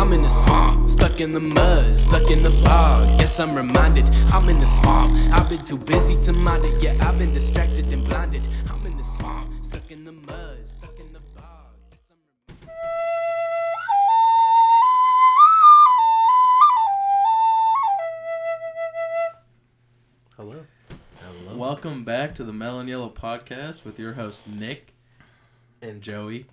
I'm in the swamp, stuck in the mud, stuck in the bog. Guess I'm reminded, I'm in the swamp. I've been too busy to mind it, yeah, I've been distracted and blinded. I'm in the swamp, stuck in the mud, stuck in the bog. Guess I'm Hello. Welcome back to the Melllo Yelllo podcast with your host Nick and Joey.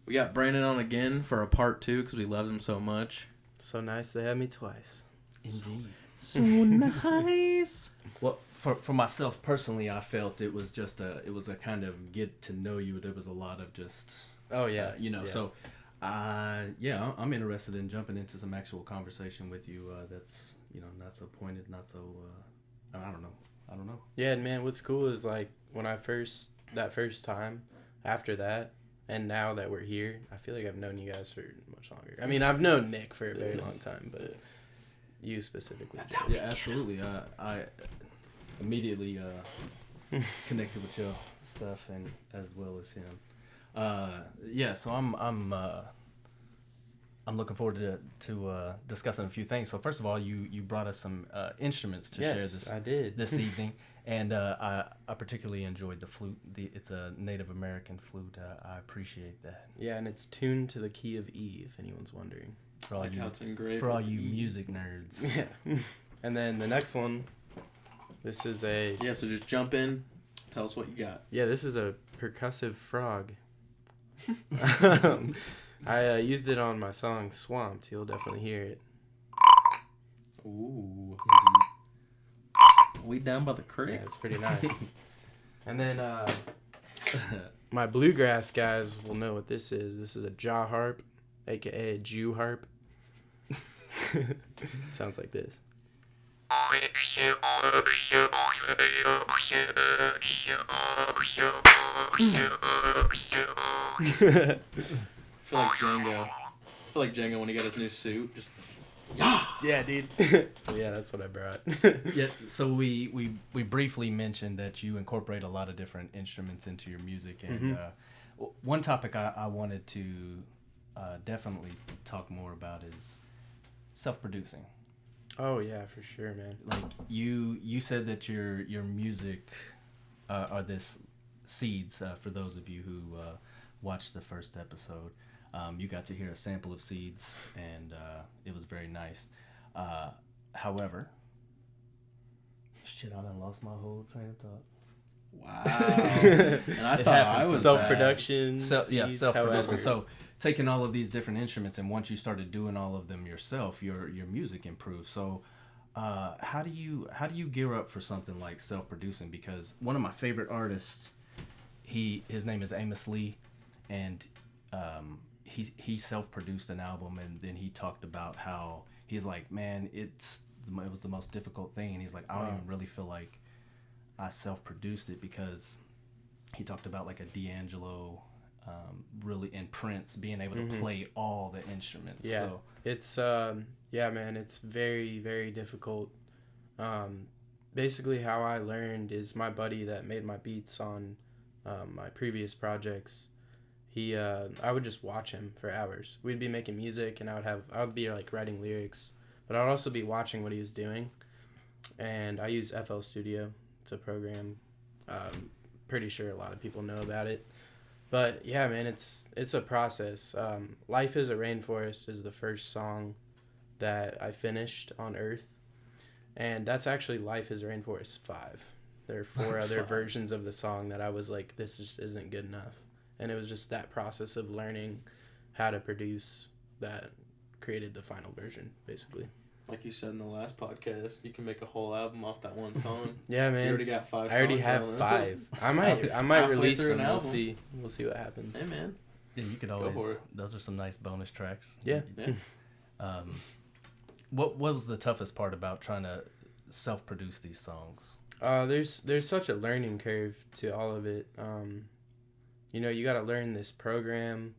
We got Brandon on again for a part 2 because we love him so much. So nice they had me twice. Indeed. So nice. Well, for myself personally, I felt it was a kind of get to know you. There was a lot of just Oh yeah, So I'm interested in jumping into some actual conversation with you. That's not so pointed, not so I don't know. Yeah, and man, what's cool is like when that first time after that, and now that we're here, I feel like I've known you guys for much longer. I mean, I've known Nick for a very long time, but you specifically. Yeah, absolutely. I immediately connected with your stuff and as well as him. So I'm looking forward to discussing a few things. So first of all, you brought us some instruments to share this evening, and I particularly enjoyed the flute. It's a Native American flute. I appreciate that. Yeah, and it's tuned to the key of E, if anyone's wondering. For all you music nerds. Yeah. And then the next one, this is so just jump in, tell us what you got. Yeah, this is a percussive frog. I used it on my song Swamped. You'll definitely hear it. Ooh. We down by the creek. Yeah, it's pretty nice. And then my bluegrass guys will know what this is. This is a jaw harp, aka a Jew harp. Sounds like this. I feel like Django when he got his new suit. Just yeah, dude. So yeah, that's what I brought. Yeah. So we briefly mentioned that you incorporate a lot of different instruments into your music, and one topic I wanted to definitely talk more about is self-producing. Oh yeah, for sure, man. Like you said that your music are this seeds. For those of you who watched the first episode, you got to hear a sample of seeds, and it was very nice. However, I done lost my whole train of thought. Wow. And I thought I was self-production. Self-producing. So taking all of these different instruments, and once you started doing all of them yourself, your music improved. So how do you gear up for something like self-producing? Because one of my favorite artists, his name is Amos Lee, and he self-produced an album, and then he talked about how he's like, man, it was the most difficult thing, and he's like, I don't even really feel like I self-produced it, because he talked about like a D'Angelo, really, and Prince being able to play all the instruments. Yeah, so it's man, it's very, very difficult. Basically how I learned is my buddy that made my beats on my previous projects. I would just watch him for hours. We'd be making music, and I would be like writing lyrics, but I'd also be watching what he was doing. And I use FL Studio to program. Pretty sure a lot of people know about it. But yeah, man, it's a process. Life is a Rainforest is the first song that I finished on Earth. And that's actually Life is a Rainforest 5. There are 4 other versions of the song that I was like, this just isn't good enough. And it was just that process of learning how to produce that created the final version, basically. Like you said in the last podcast, you can make a whole album off that one song. Yeah, man. You already got 5 songs. I already have 5. I might release them. We'll see what happens. Hey, man. yeah, you could always. Go for it. Those are some nice bonus tracks. Yeah. What was the toughest part about trying to self-produce these songs? There's such a learning curve to all of it. You got to learn this program.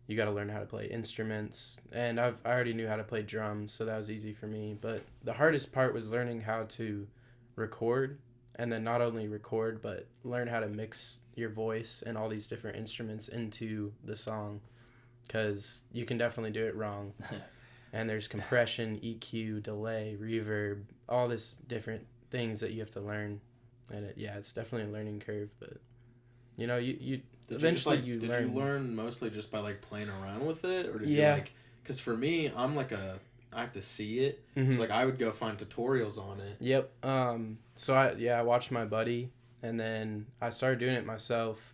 You got to learn how to play instruments, and I already knew how to play drums, so that was easy for me. But the hardest part was learning how to record, and then not only record, but learn how to mix your voice and all these different instruments into the song. because you can definitely do it wrong. And there's compression, EQ, delay, reverb, all this different things that you have to learn. And it's definitely a learning curve, but you know, you eventually you learn. Did you learn mostly just by like playing around with it, or did Yeah. you like? Because for me, I have to see it. Mhm. So like I would go find tutorials on it. Yep. So I watched my buddy, and then I started doing it myself,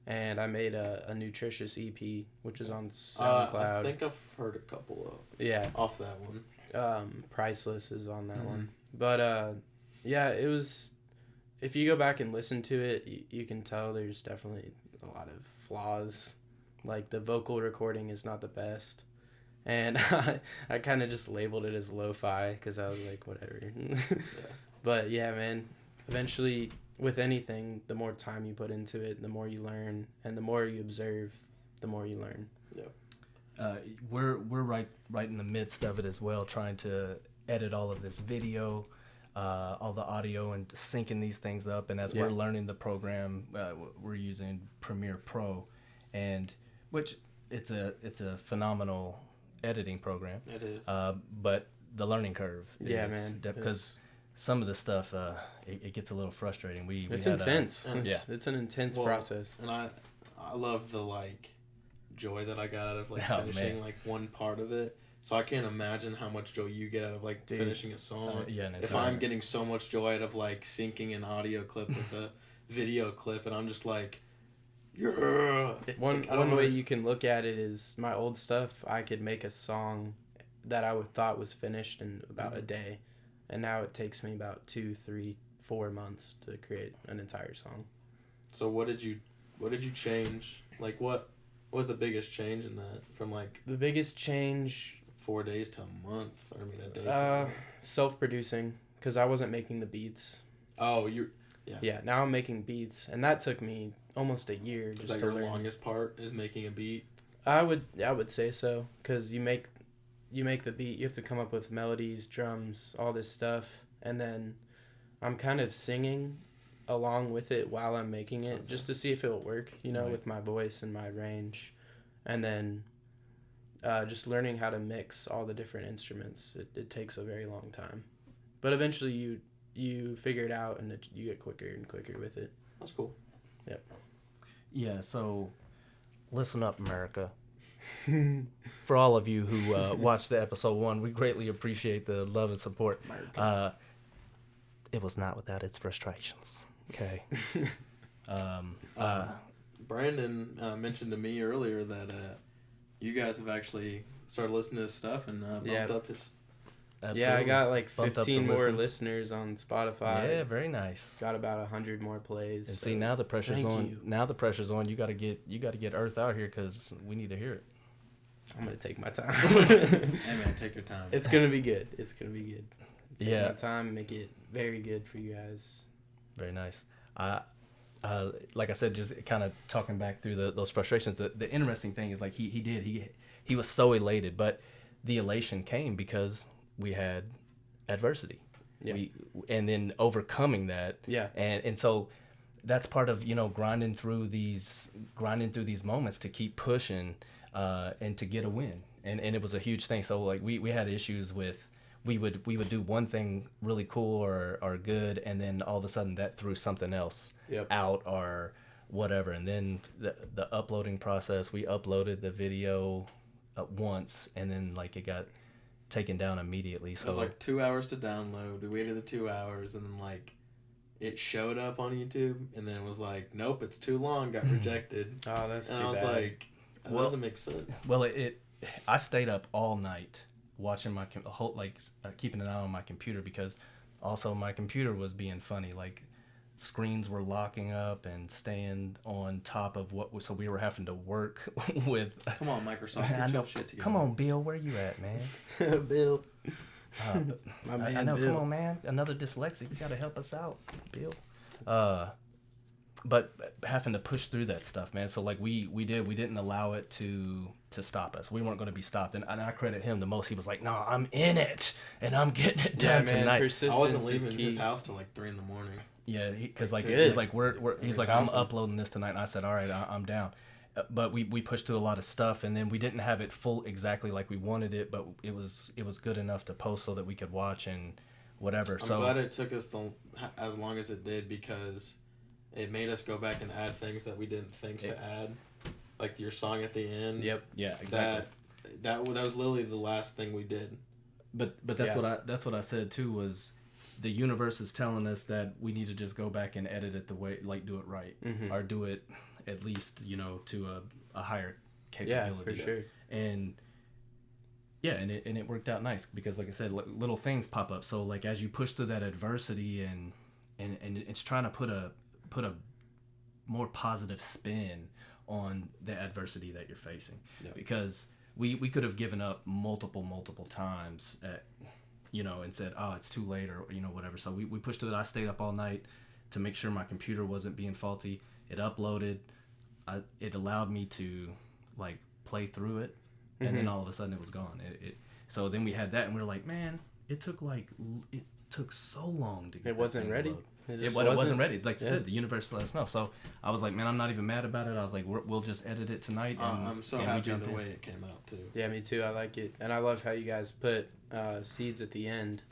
and I made a nutritious EP, which is on SoundCloud. I think I've heard a couple of off that one. Priceless is on that one, but it was. If you go back and listen to it, you can tell there's definitely a lot of flaws. Like, the vocal recording is not the best. And I kind of just labeled it as lo-fi because I was like, whatever. But, yeah, man, eventually, with anything, the more time you put into it, the more you learn. And the more you observe, the more you learn. Yeah. We're right in the midst of it as well, trying to edit all of this video, all the audio, and syncing these things up. And as we're learning the program, we're using Premiere Pro, and which it's a phenomenal editing program. It is. But the learning curve is, man, because some of the stuff it gets a little frustrating. It's intense. It's an intense process. And I love the like joy that I got out of like finishing like one part of it. So I can't imagine how much joy you get out of like finishing a song. If I'm getting so much joy out of like syncing an audio clip with a video clip, and I'm just like, yeah. One way you can look at it is my old stuff. I could make a song that I thought was finished in about a day, and now it takes me about 2, 3, 4 months to create an entire song. So what did you change? Like what was the biggest change in that from like the biggest change? 4 days to a month. I mean, a day. To a month. Self-producing, because I wasn't making the beats. Oh, Yeah. Now I'm making beats, and that took me almost a year just is that to your learn. longest part is making a beat? I would say so, because you make the beat, you have to come up with melodies, drums, all this stuff, and then I'm kind of singing along with it while I'm making it, just to see if it'll work, with my voice and my range, and then just learning how to mix all the different instruments. It takes a very long time, but eventually you figure it out, and you get quicker and quicker with it. That's cool. Yep. Yeah, so listen up, America. For all of you who watched the episode 1, we greatly appreciate the love and support. It was not without its frustrations. Okay. Brandon mentioned to me earlier that you guys have actually started listening to his stuff and bumped up his. Absolutely. Yeah, I got like Bumped up 15 the more listens. listeners on Spotify. Yeah, very nice. Got about 100 more plays. And see, now the pressure's thank on. you. Now the pressure's on. You got to get Earth out here because we need to hear it. I'm gonna take my time. Hey man, take your time. It's gonna be good. Take Yeah. my time, make it very good for you guys. Very nice. Like I said, just kind of talking back through those frustrations. The interesting thing is like he was so elated, but the elation came because we had adversity. Yeah. And then overcoming that. Yeah. And so that's part of grinding through these moments to keep pushing and to get a win. And it was a huge thing. So like we had issues with. We would do one thing really cool or good, and then all of a sudden that threw something else out or whatever. And then the uploading process, we uploaded the video once, and then like it got taken down immediately. So it was like 2 hours to download. We waited the 2 hours, and then like it showed up on YouTube, and then it was like, nope, it's too long. Got rejected. Oh, that's and too I was bad. like, that doesn't make sense. Well, I stayed up all night watching my keeping an eye on my computer, because also my computer was being funny. Like screens were locking up and staying on top of so we were having to work with. Come on, Microsoft, get your shit together. Come on, Bill, where you at, man? Bill. My man, I know. Bill. Come on, man. Another dyslexic. You gotta help us out, Bill. But having to push through that stuff, man. So like we didn't allow it to stop us. We weren't going to be stopped, and I credit him the most. He was like, "No, I'm in it, and I'm getting it done tonight." Persistence I wasn't is leaving key. his house till like 3 a.m. Yeah, because like Good. he's like I'm uploading this tonight, and I said, "All right, I'm down." but we pushed through a lot of stuff, and then we didn't have it full exactly like we wanted it, but it was good enough to post so that we could watch and whatever. I'm glad it took us as long as it did, because it made us go back and add things that we didn't think to add, like your song at the end. Yep. Yeah. Exactly. That was literally the last thing we did. But that's what I said too, was the universe is telling us that we need to just go back and edit it the way, like, do it right, or do it at least, you know, to a higher capability. Yeah, for sure. And yeah, and it worked out nice, because like I said, little things pop up. So like as you push through that adversity and it's trying to put a more positive spin on the adversity that you're facing. Yeah. Because we could have given up multiple times at, you know, and said, oh, it's too late, or, you know, whatever. So we pushed through it. I stayed up all night to make sure my computer wasn't being faulty. It uploaded. It allowed me to, like, play through it. And then all of a sudden it was gone. So then we had that, and we were like, man, it took so long to get it wasn't ready. It wasn't ready. Like I said, the universe let us know. So I was like, man, I'm not even mad about it. I was like, we'll just edit it tonight. And, I'm so happy the way it came out too. Yeah, me too. I like it, and I love how you guys put seeds at the end.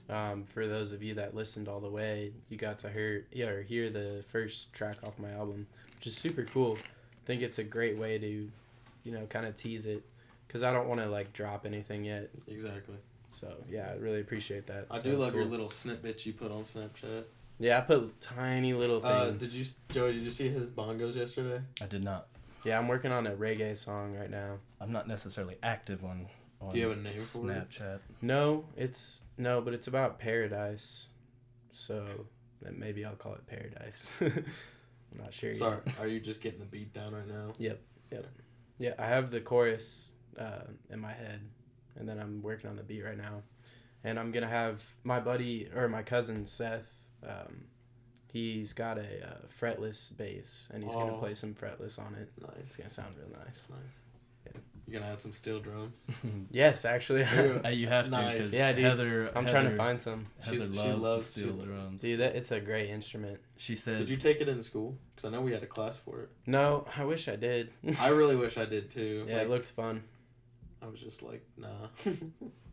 For those of you that listened all the way, you got to hear the first track off my album, which is super cool. I think it's a great way to, you know, kind of tease it, because I don't want to like drop anything yet. Exactly. So yeah, I really appreciate that. I do love your little snippets you put on Snapchat. Yeah, I put tiny little things. Did you see his bongos yesterday? I did not. Yeah, I'm working on a reggae song right now. I'm not necessarily active on do you have a name for Snapchat? it? No, but it's about paradise. So maybe I'll call it Paradise. I'm not sure yet. Are you just getting the beat down right now? Yep. Yeah, I have the chorus in my head, and then I'm working on the beat right now. And I'm going to have my cousin Seth, he's got a fretless bass, and he's going to play some fretless on it. Nice. It's going to sound real nice. Yeah. You going to add some steel drums? Yes, actually. You have to. Nice. Yeah, dude. Heather, I'm trying to find some. Heather loves the steel drums. Dude, it's a great instrument. She says... Did you take it in school? Because I know we had a class for it. No, I wish I did. I really wish I did too. Yeah, it looked fun. I was just like, nah.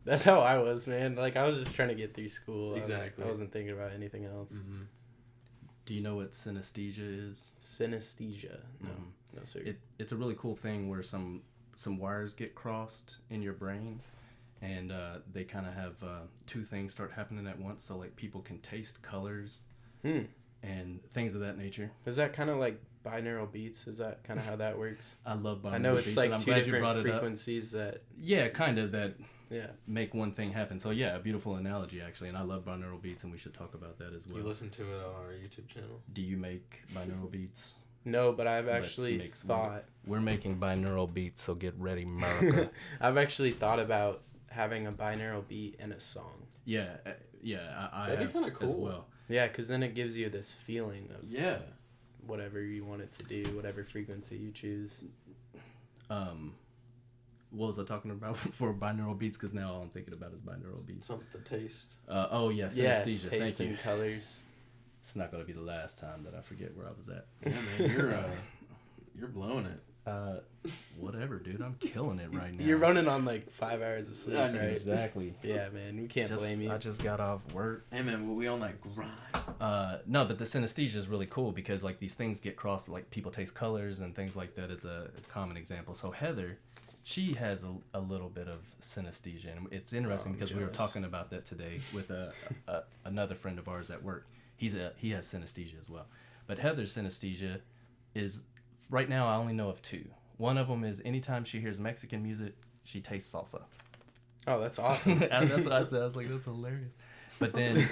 That's how I was, man. Like, I was just trying to get through school. Exactly. I wasn't thinking about anything else. Mm-hmm. Do you know what synesthesia is? Synesthesia? No. No, sir. It's a really cool thing where some wires get crossed in your brain, and they kind of have two things start happening at once. So, like, people can taste colors and things of that nature. Is that kind of like binaural beats? Is that kind of how that works? I love binaural beats. I know it's like two different frequencies that... Yeah, kind of that make one thing happen. So, yeah, a beautiful analogy, actually. And I love binaural beats, and we should talk about that as well. You listen to it on our YouTube channel. Do you make binaural beats? No, but I've actually thought... We're making binaural beats, so get ready, America. I've actually thought about having a binaural beat and a song. Yeah, I That'd be kind of cool. as well. Yeah, because then it gives you this feeling of... Yeah. Whatever you want it to do, whatever frequency you choose. What was I talking about for binaural beats? Because now all I'm thinking about is binaural beats. Something taste. Synesthesia. Yeah, thank you. Colors. It's not going to be the last time that I forget where I was at. Yeah, man, you're blowing it. Whatever, dude. I'm killing it right now. You're running on like 5 hours of sleep, right? Exactly. Yeah, man. We can't blame you. I just got off work. Hey, man, we on that grind. No, but the synesthesia is really cool because, like, these things get crossed. Like, people taste colors and things like that is a common example. So Heather, she has a little bit of synesthesia, and it's interesting because we were talking about that today with another friend of ours at work. He has synesthesia as well, but Heather's synesthesia is right now I only know of two. One of them is anytime she hears Mexican music, she tastes salsa. Oh, that's awesome. That's what I said. I was like, that's hilarious. But then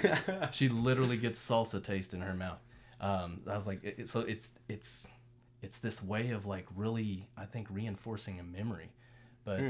she literally gets salsa taste in her mouth. I was like, so it's this way of like really, I think, reinforcing a memory. But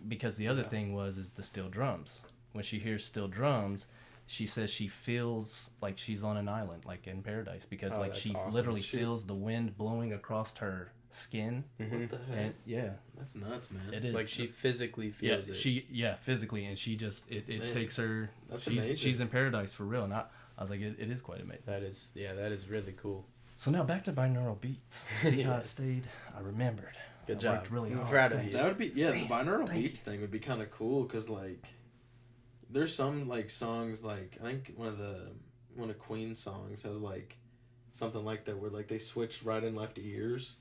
because the other thing is the steel drums. When she hears steel drums, she says she feels like she's on an island, like in paradise, because she literally feels the wind blowing across her skin. What the heck? And, yeah, that's nuts, man. It is like she physically feels it. Physically, and she just it takes her. That's amazing. She's in paradise for real, and I was like, it is quite amazing. That is really cool. So now back to binaural beats. See how I stayed? I remembered. Good job. Worked really hard. Proud of you. That would be, the binaural beats thing would be kind of cool, because, like, there's some, like, songs, like, I think one of Queen's songs has, like, something like that where, like, they switch right and left ears.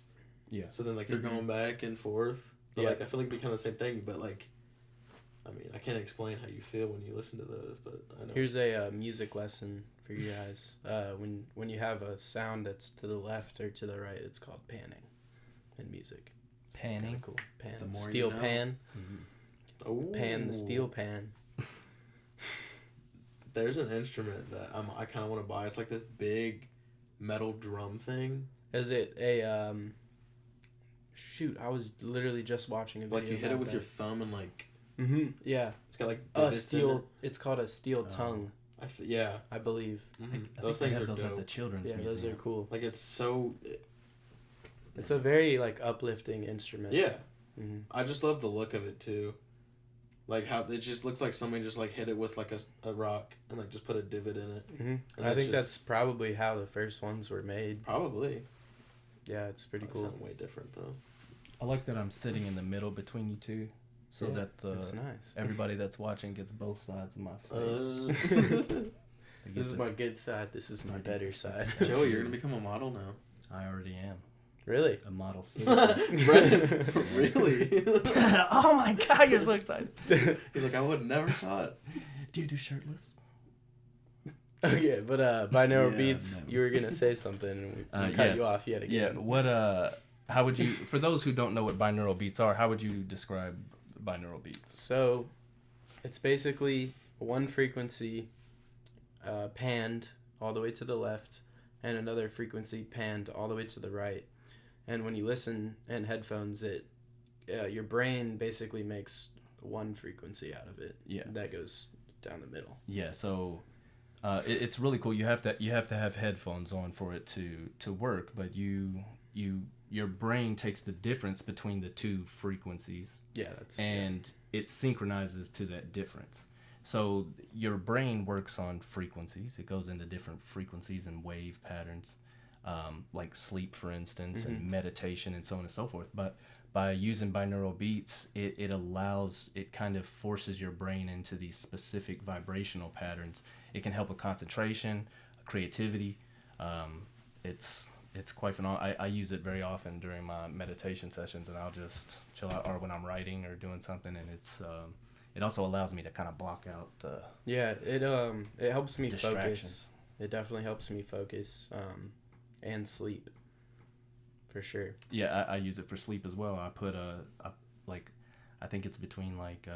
Yeah. So then, like, they're going back and forth. But, like, I feel like it'd be kind of the same thing, but, like, I mean, I can't explain how you feel when you listen to those, but I know. Here's a music lesson for you guys. When you have a sound that's to the left or to the right, it's called panning in music. Panning? Cool. Pan. The more Steel you know. pan. Oh. Pan the steel pan. There's an instrument that I kind of want to buy. It's like this big metal drum thing. Is it a shoot, I was literally just watching a video. Like you hit it with that. your thumb and like. Yeah. It's got like steel. It's called a steel tongue. I believe. Mm-hmm. Those things are those dope. At the children's museum. Those are cool. Like it's so. It's a very like uplifting instrument. Yeah. Mm-hmm. I just love the look of it too. Like how it just looks like somebody just like hit it with like a rock and like just put a divot in it. Mm-hmm. I think that's probably how the first ones were made. Probably. Yeah, it's pretty cool. Sound way different though. I like that I'm sitting in the middle between you two, so that that's nice. Everybody that's watching gets both sides of my face. This is my good side. This is my better side. Joey, you're gonna become a model now. I already am. Really? A model citizen. Really? Oh my god, you're so excited. He's like, I would have never thought. Do you do shirtless? Okay, but binaural beats, you were gonna say something and we cut you off yet again. Yeah, what how would you, for those who don't know what binaural beats are, how would you describe binaural beats? So, it's basically one frequency panned all the way to the left and another frequency panned all the way to the right. And when you listen in headphones, your brain basically makes one frequency out of it. Yeah. That goes down the middle. Yeah, so it's really cool. You have to have headphones on for it to work, but your brain takes the difference between the two frequencies. Yeah, it synchronizes to that difference. So your brain works on frequencies. It goes into different frequencies and wave patterns, like sleep, for instance, and meditation and so on and so forth. But by using binaural beats, it kind of forces your brain into these specific vibrational patterns. It can help with concentration, creativity. It's quite phenomenal. I use it very often during my meditation sessions, and I'll just chill out, or when I'm writing or doing something, and it also allows me to kind of block out the it helps me distractions. Focus. It definitely helps me focus and sleep, for sure. Yeah, I use it for sleep as well. I put I think it's between like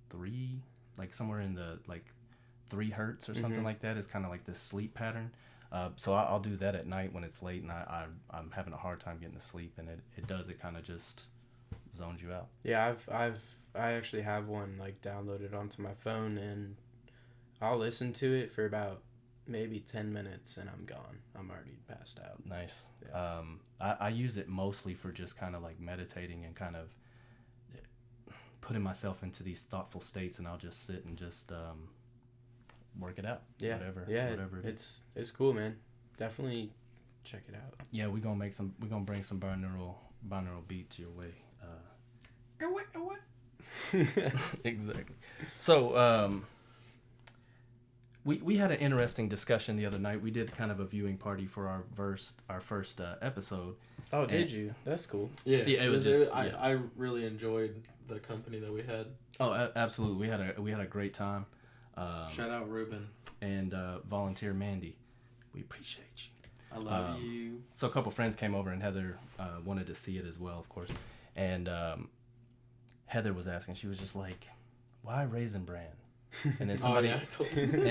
3, like somewhere in the like 3 hertz or something like that is kind of like this sleep pattern. So I'll do that at night when it's late and I'm having a hard time getting to sleep, and it kind of just zones you out. Yeah, I actually have one like downloaded onto my phone, and I'll listen to it for about maybe 10 minutes and I'm gone. I'm already passed out. Nice. Yeah. I use it mostly for just kind of like meditating and kind of putting myself into these thoughtful states, and I'll just sit and just work it out. Yeah. Whatever it is. It's cool, man. Definitely check it out. Yeah, we're gonna bring some binaural beats your way. What? Exactly. So we had an interesting discussion the other night. We did kind of a viewing party for our first episode. Oh, did you? That's cool. Yeah, it was just, I really enjoyed the company that we had. Oh, absolutely. We had a great time. Shout out Ruben and volunteer Mandy. We appreciate you. I love you. So a couple friends came over, and Heather wanted to see it as well, of course. And Heather was asking, she was just like, "Why Raisinbran?" And then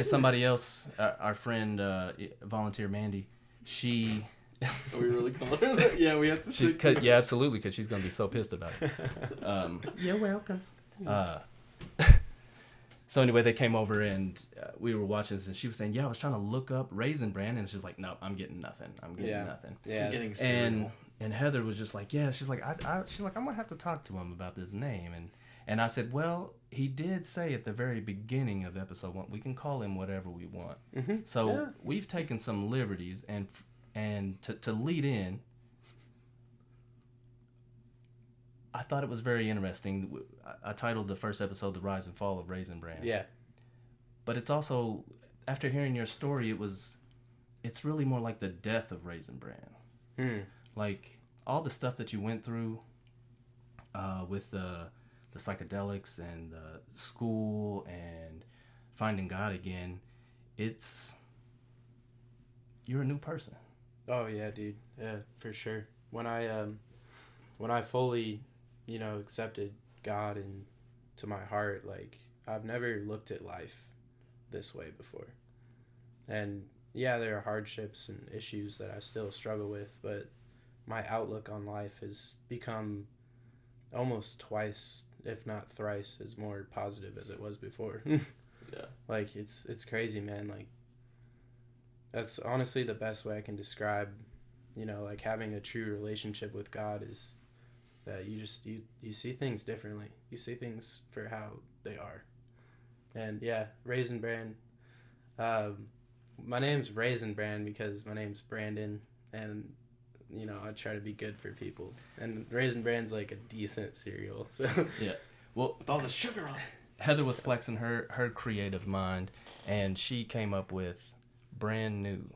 somebody else, our friend volunteer Mandy, she. Are we really calling her that? Yeah, we have to. Yeah, absolutely, because she's gonna be so pissed about it. You're welcome. So anyway, they came over and we were watching this, and she was saying, "Yeah, I was trying to look up Raisinbran," and she's like, "No, I'm getting nothing. I'm getting nothing." Yeah, I'm getting cereal. And Heather was just like, "Yeah," she's like, she's like, "I'm gonna have to talk to him about this name." And I said, "Well, he did say at the very beginning of episode 1, we can call him whatever we want." So we've taken some liberties, and And to lead in, I thought it was very interesting. I titled the first episode "The Rise and Fall of Raisinbran." Yeah. But it's also, after hearing your story, it's really more like the death of Raisinbran. Like all the stuff that you went through with the psychedelics and the school and finding God again, you're a new person. Oh yeah, dude. Yeah, for sure. When I fully, accepted God into my heart, like I've never looked at life this way before. And yeah, there are hardships and issues that I still struggle with, but my outlook on life has become almost twice, if not thrice, as more positive as it was before. Yeah. Like it's crazy, man. Like that's honestly the best way I can describe, like having a true relationship with God is that you see things differently. You see things for how they are. And yeah, Raisinbran. My name's Raisinbran because my name's Brandon, and I try to be good for people. And Raisinbran's like a decent cereal. So yeah, well, with all the sugar on it. Heather was flexing her creative mind, and she came up with brand new.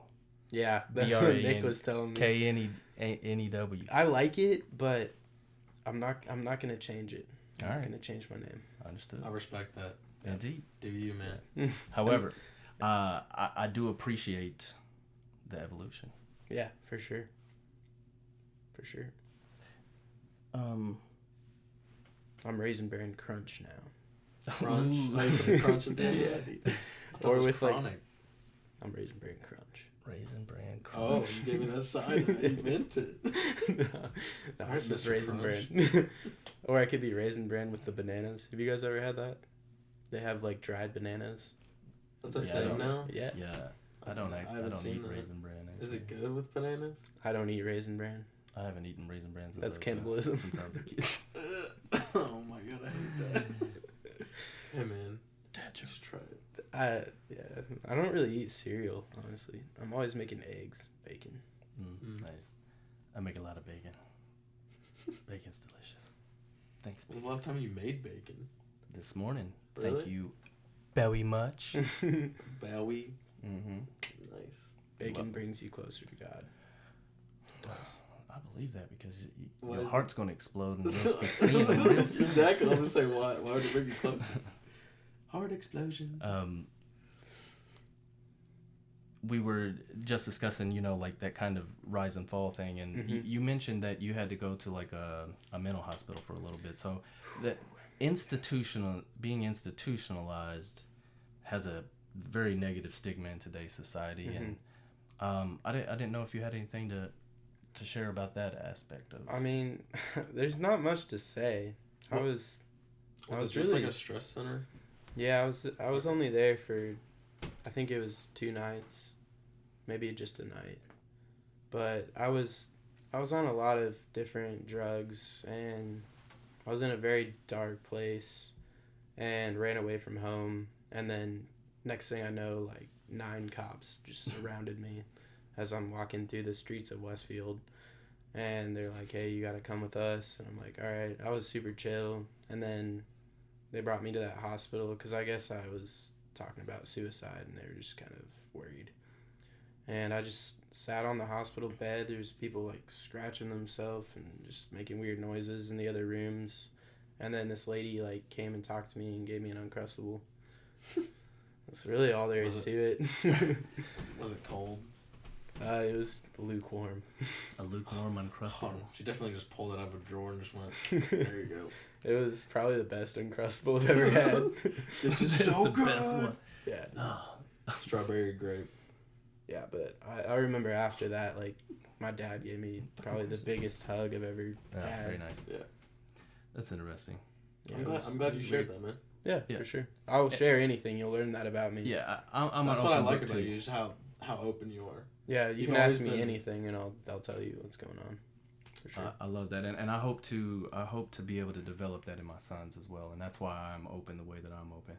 Yeah, that's what Nick was telling me. K-N-E-W. I like it, but I'm not gonna change it. I'm all not right. gonna change my name. Understood. I respect that. Indeed. Do you, man? However, I do appreciate the evolution. Yeah, for sure. For sure. I'm Raisinbran Crunch now. Crunch? Crunch and yeah, dude. Or with chronic. I'm Raisinbran Crunch. Raisinbran Crunch. Oh, you gave me that sign. I meant it. no, it's just Raisinbran. Or I could be Raisinbran with the bananas. Have you guys ever had that? They have like dried bananas. That's a thing now? Yeah. Yeah. I don't eat Raisin Bran. Is it good with bananas? I don't eat Raisin Bran. I haven't eaten Raisin Bran since That's cannibalism. Since I was a kid. Oh my god, I hate that. Hey man, Dad, you should try it. I don't really eat cereal, honestly. I'm always making eggs, bacon. Nice. I make a lot of bacon. Bacon's delicious. Thanks. When was the last time you made bacon? This morning. Really? Thank you very much. Bowie. Nice. Bacon brings you closer to God. It does. I believe that because your heart's going to explode and you'll be seeing them real soon. Exactly. I was going to say, why would it bring you closer? Heart explosion. We were just discussing, like that kind of rise and fall thing, and you mentioned that you had to go to like a mental hospital for a little bit. So that being institutionalized has a very negative stigma in today's society, and I didn't know if you had anything to share about that aspect of. I mean, there's not much to say. I was just really like a stress center. Yeah, I was only there for, I think it was 2 nights, maybe just a night, but I was on a lot of different drugs, and I was in a very dark place, and ran away from home, and then next thing I know, like 9 cops just surrounded me as I'm walking through the streets of Westfield, and they're like, hey, you gotta come with us, and I'm like, all right. I was super chill, and then they brought me to that hospital because I guess I was talking about suicide, and they were just kind of worried. And I just sat on the hospital bed. There's people like scratching themselves and just making weird noises in the other rooms. And then this lady like came and talked to me and gave me an Uncrustable. That's really all there is to it. Was it cold? It was lukewarm. A lukewarm Uncrustable. Oh, she definitely just pulled it out of a drawer and just went, there you go. It was probably the best Uncrustable I've ever had. This is so the good. best one. Yeah. Strawberry grape. Yeah, but I remember after that, like, my dad gave me probably the biggest hug I've ever had. Very nice. Yeah. That's interesting. Yeah, I'm glad you shared that, man. Yeah, for sure. I'll share anything. You'll learn that about me. Yeah, I'm That's an what I open like book about too. you, is how open you are. Yeah, you You've can ask always me been- anything, and I'll tell you what's going on. For sure. I love that, and I hope to be able to develop that in my sons as well, and that's why I'm open the way that I'm open.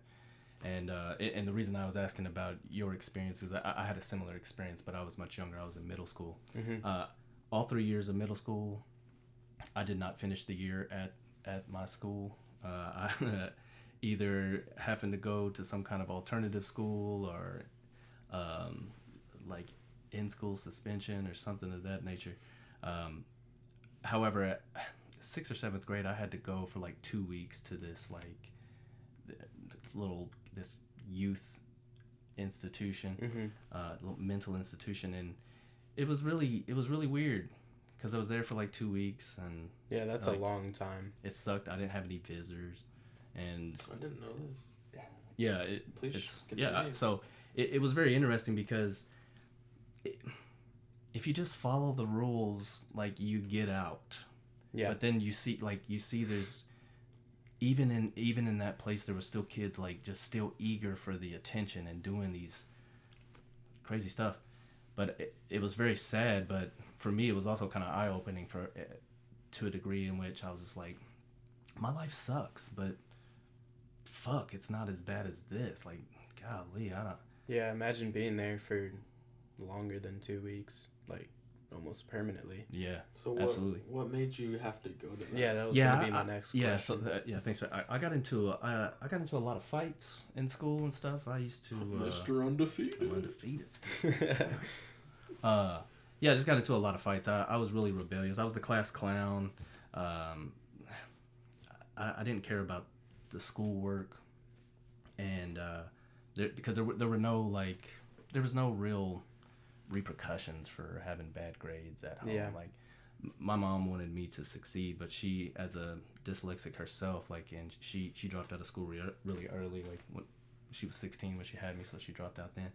And the reason I was asking about your experience is I had a similar experience, but I was much younger. I was in middle school. All 3 years of middle school, I did not finish the year at my school. I either happened to go to some kind of alternative school or like in-school suspension or something of that nature. However, at 6th or 7th grade, I had to go for like 2 weeks to this like this youth institution, little mental institution, and it was really weird because I was there for like 2 weeks, and yeah, that's like, a long time. It sucked. I didn't have any visitors, and I didn't know this. Yeah, so it was very interesting because if you just follow the rules, like, you get out. Yeah. But then you see there's even in that place there were still kids like just still eager for the attention and doing these crazy stuff. But it was very sad, but for me it was also kind of eye-opening to a degree in which I was just like, my life sucks, but fuck, it's not as bad as this. Like, golly, I don't... Yeah, imagine being there for longer than 2 weeks, like almost permanently. Yeah, so absolutely. What made you have to go to that? Yeah, that was gonna be my next question. Yeah, so thanks. I got into a lot of fights in school and stuff. I used to Mr. Undefeated. I'm undefeated still. Yeah, I just got into a lot of fights. I was really rebellious. I was the class clown. I didn't care about the schoolwork, and because there was no real repercussions for having bad grades at home. Yeah. Like, my mom wanted me to succeed, but she, as a dyslexic herself, like, and she dropped out of school really early. Like, when she was 16 when she had me, so she dropped out then.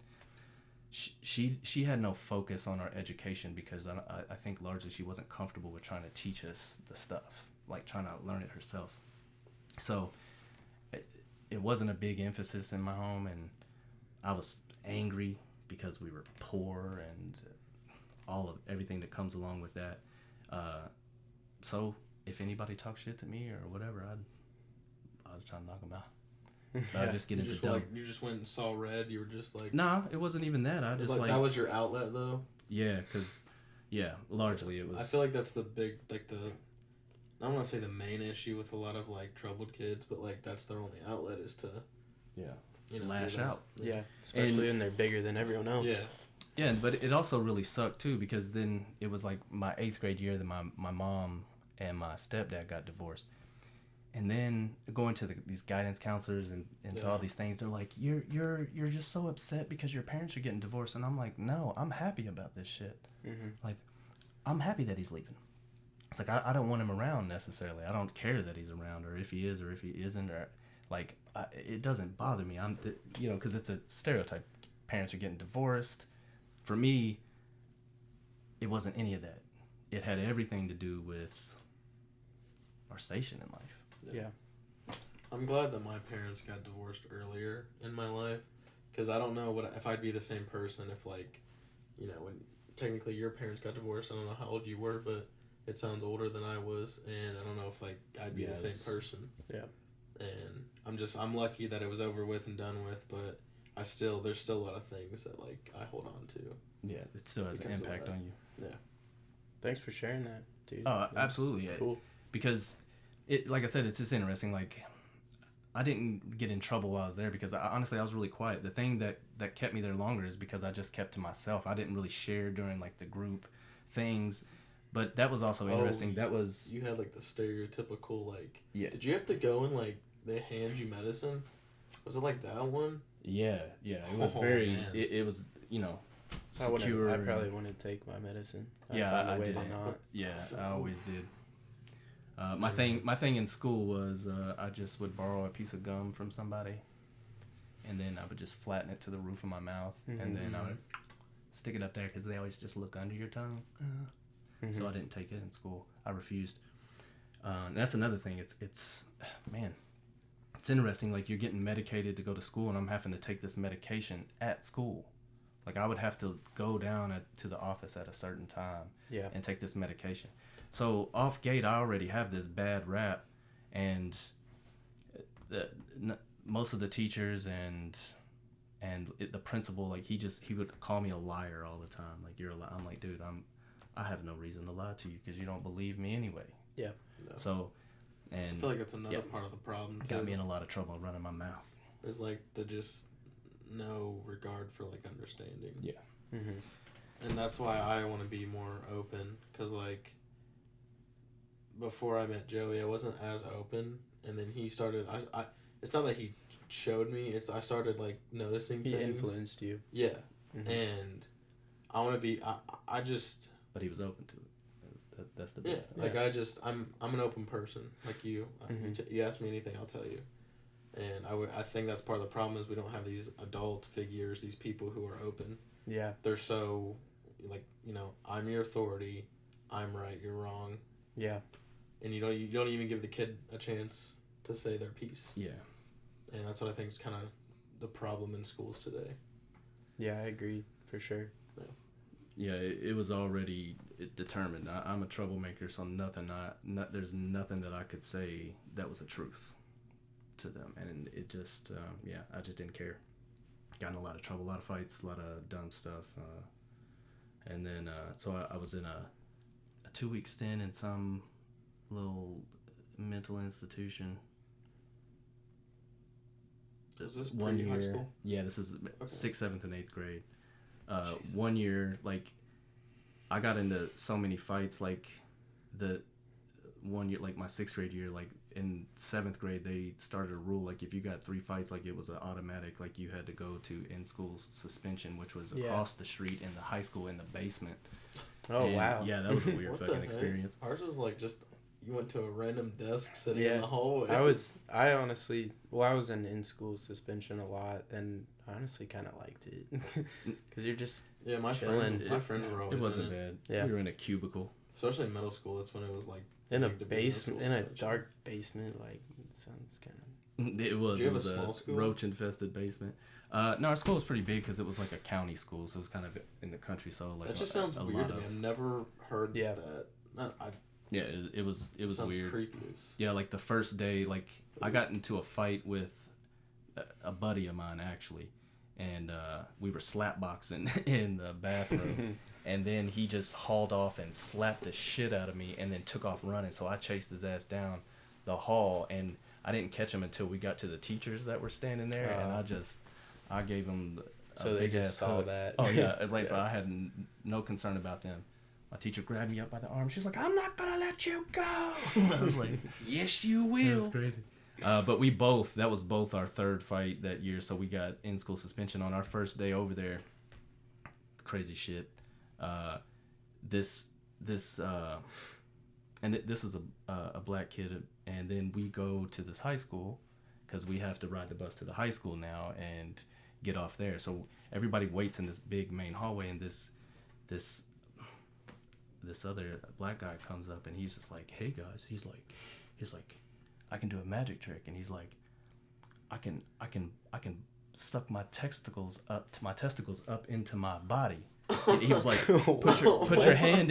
She had no focus on our education because I think largely she wasn't comfortable with trying to teach us the stuff, like trying to learn it herself. So it wasn't a big emphasis in my home, and I was angry because we were poor and all of everything that comes along with that. So if anybody talked shit to me or whatever, I was trying to knock them out. But I just get into dumb. You just went and saw red. You were just like... Nah, it wasn't even that. I just like that was your outlet though. Yeah, largely it was. I feel like that's the big, like, the... I don't want to say the main issue with a lot of like troubled kids, but like that's their only outlet is to... Yeah. Lash out. Yeah, especially when they're bigger than everyone else. Yeah. Yeah, but it also really sucked too, because then it was like my 8th grade year that my mom and my stepdad got divorced. And then going to these guidance counselors and to all these things, they're like, you're just so upset because your parents are getting divorced. And I'm like, no, I'm happy about this shit. Mm-hmm. Like, I'm happy that he's leaving. It's like, I don't want him around necessarily. I don't care that he's around, or if he is or if he isn't, or like, it doesn't bother me. Because it's a stereotype. Parents are getting divorced. For me, it wasn't any of that. It had everything to do with our station in life. Yeah. I'm glad that my parents got divorced earlier in my life, because I don't know if I'd be the same person if, like, when technically your parents got divorced. I don't know how old you were, but it sounds older than I was, and I don't know if, like, I'd be the same person. Yeah. And I'm lucky that it was over with and done with, but there's still a lot of things that, like, I hold on to. Yeah, it still has an impact on you. Yeah. Thanks for sharing that, dude. Oh, absolutely. Yeah. Cool. Because like I said, it's just interesting. Like, I didn't get in trouble while I was there because honestly I was really quiet. The thing that kept me there longer is because I just kept to myself. I didn't really share during like the group things. But that was also interesting. That was... You had, like, the stereotypical, like... Yeah. Did you have to go and, like, they hand you medicine? Was it like that one? Yeah. It was very... It was, secure. I probably wouldn't take my medicine. I did not. Yeah, I always did. My thing in school was I just would borrow a piece of gum from somebody, and then I would just flatten it to the roof of my mouth, and then I would stick it up there because they always just look under your tongue. So I didn't take it in school. I refused. And that's another thing. It's interesting. Like, you're getting medicated to go to school, and I'm having to take this medication at school. Like, I would have to go down to the office at a certain time and take this medication. So off gate, I already have this bad rap, and most of the teachers and the principal, like he would call me a liar all the time. Like, you're a liar. I'm like, dude, I have no reason to lie to you because you don't believe me anyway. Yeah. No. So, and I feel like that's another part of the problem. Got me in a lot of trouble running my mouth. There's like just no regard for like understanding. Yeah. Mm-hmm. And that's why I want to be more open, because like before I met Joey, I wasn't as open, and then he started. I it's not that he showed me. It's I started like noticing things. He influenced you. Yeah. Mm-hmm. And I want to be. I just. But he was open to it. That's the best thing. Like I'm an open person like you. You ask me anything, I'll tell you. And I think that's part of the problem is we don't have these adult figures, these people who are open. Yeah. They're so, like, I'm your authority. I'm right. You're wrong. Yeah. And you don't even give the kid a chance to say their piece. Yeah. And that's what I think is kind of the problem in schools today. Yeah, I agree for sure. Yeah, it was already determined. I'm a troublemaker, so there's nothing that I could say that was a truth to them, and it just I just didn't care. Got in a lot of trouble, a lot of fights, a lot of dumb stuff, and then so I was in a 2-week stint in some little mental institution. Was this pre-high school? Yeah, this is 6th, 7th, and 8th grade. 1 year, like, I got into so many fights, like, the 1 year, like, my 6th grade year, like, in 7th grade, they started a rule, like, if you got 3 fights, like, it was an automatic, like, you had to go to in-school suspension, which was across the street in the high school in the basement. Oh, and, wow. Yeah, that was a weird fucking experience. Ours was, like, just, you went to a random desk sitting in the hallway. I was in school suspension a lot, and I honestly kind of liked it because you're just my chilling. friends were always. It wasn't bad. Yeah, we were in a cubicle, especially in middle school. That's when it was like in a basement, in a dark basement. Like, it sounds kind of. It was. Did you have a small school? Roach-infested basement. No, our school was pretty big because it was like a county school, so it was kind of in the country. So like that just sounds weird to me. I've never heard that. Yeah, it was weird. Creepy. Yeah, like the first day, like I got into a fight with a buddy of mine actually, and we were slapboxing in the bathroom, and then he just hauled off and slapped the shit out of me, and then took off running. So I chased his ass down the hall, and I didn't catch him until we got to the teachers that were standing there, and I gave him a so big they just ass saw hug. that. Oh yeah, right. I had no concern about them. My teacher grabbed me up by the arm. She's like, "I'm not gonna let you go." I was like, "Yes, you will." It was crazy. But that was both our third fight that year, so we got in-school suspension on our first day over there. Crazy shit. This was a black kid, and then we go to this high school because we have to ride the bus to the high school now and get off there. So everybody waits in this big main hallway, and this other black guy comes up, and he's just like, "Hey guys," he's like, "I can do a magic trick," and he's like, I can suck my testicles up into my body." And he was like, put your hand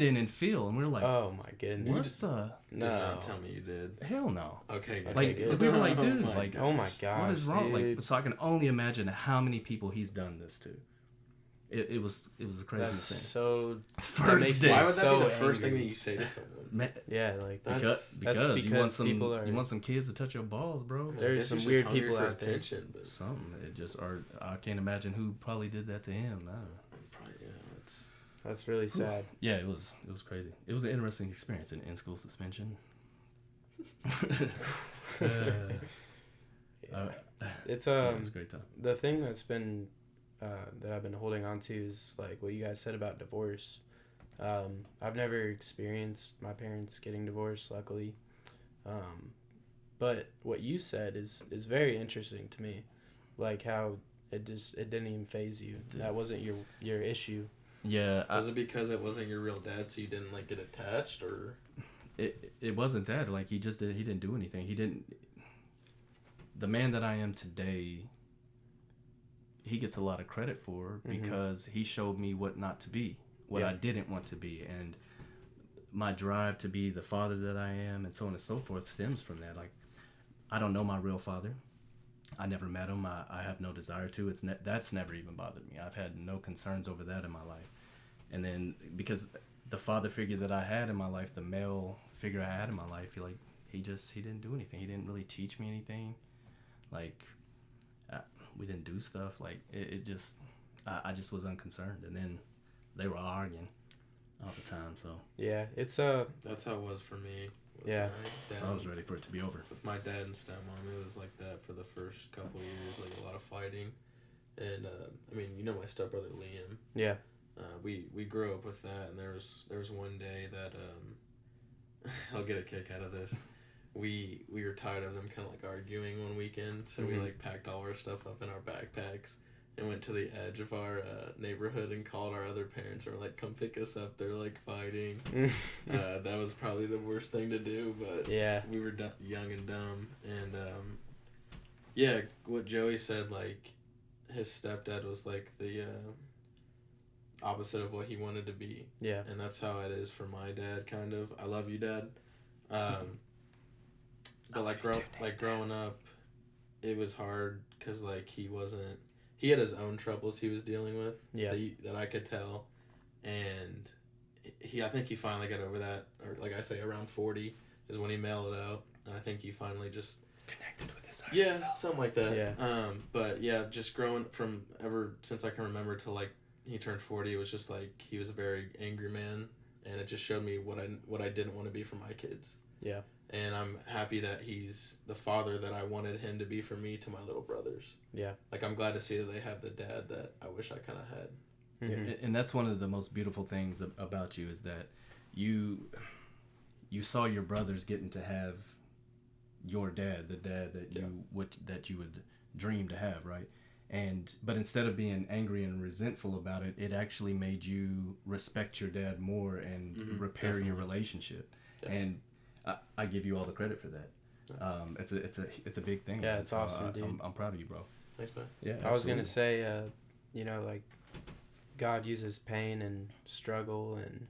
in and feel, and we were like, "Oh my goodness!" Did not tell me you did. Hell no. Okay, good. Like we were like, dude, oh my gosh, what is wrong? Dude. Like, so I can only imagine how many people he's done this to. It was a crazy thing. So first day. Why would that be the first thing that you say to someone? Yeah, like because you want some kids to touch your balls, bro. There's some weird people out there. But something I can't imagine who probably did that to him. That's really sad. Yeah, it was crazy. It was an interesting experience in school suspension. It's it was a great time. The thing that's been that I've been holding on to is like what you guys said about divorce. I've never experienced my parents getting divorced, luckily. But what you said is very interesting to me, like how it didn't even faze you. That wasn't your issue. Yeah. Was it because it wasn't your real dad, so you didn't like get attached, or? It wasn't that. Like he didn't do anything. He didn't. The man that I am today, he gets a lot of credit for because he showed me what not to be, what I didn't want to be, and my drive to be the father that I am, and so on and so forth, stems from that. Like, I don't know my real father. I never met him. I have no desire to. That's never even bothered me. I've had no concerns over that in my life. And then because the father figure that I had in my life, the male figure I had in my life, he didn't do anything. He didn't really teach me anything. Like, we didn't do stuff. Like, I just was unconcerned. And then they were arguing all the time. So yeah, it's that's how it was for me. Yeah. So I was ready for it to be over. With my dad and stepmom, it was like that for the first couple of years, like a lot of fighting. And I mean, you know my stepbrother Liam. Yeah. We grew up with that, and there was one day that I'll get a kick out of this. We were tired of them kind of like arguing one weekend, so we like packed all our stuff up in our backpacks and went to the edge of our neighborhood and called our other parents and were like, come pick us up, they're like fighting. That was probably the worst thing to do, but yeah, we were young and dumb. And yeah, what Joey said, like his stepdad was like the opposite of what he wanted to be. Yeah. And that's how it is for my dad, kind of. I love you, Dad. But like growing up, it was hard because like he had his own troubles he was dealing with. Yeah. That I could tell, and I think he finally got over that, or like I say, around 40 is when he mellowed out, and I think he finally just connected with his higher self. Something like that. Yeah. But yeah, just growing from ever since I can remember till like he turned 40, it was just like he was a very angry man, and it just showed me what I didn't want to be for my kids. Yeah. And I'm happy that he's the father that I wanted him to be for me to my little brothers. Yeah. Like, I'm glad to see that they have the dad that I wish I kind of had. Mm-hmm. And that's one of the most beautiful things about you is that you saw your brothers getting to have your dad, the dad that you would dream to have, right? But instead of being angry and resentful about it, it actually made you respect your dad more and repair your relationship. Yeah. And I give you all the credit for that. It's a big thing. Yeah, it's awesome, dude. I'm proud of you, bro. Thanks, man. Yeah, I was gonna say, like, God uses pain and struggle and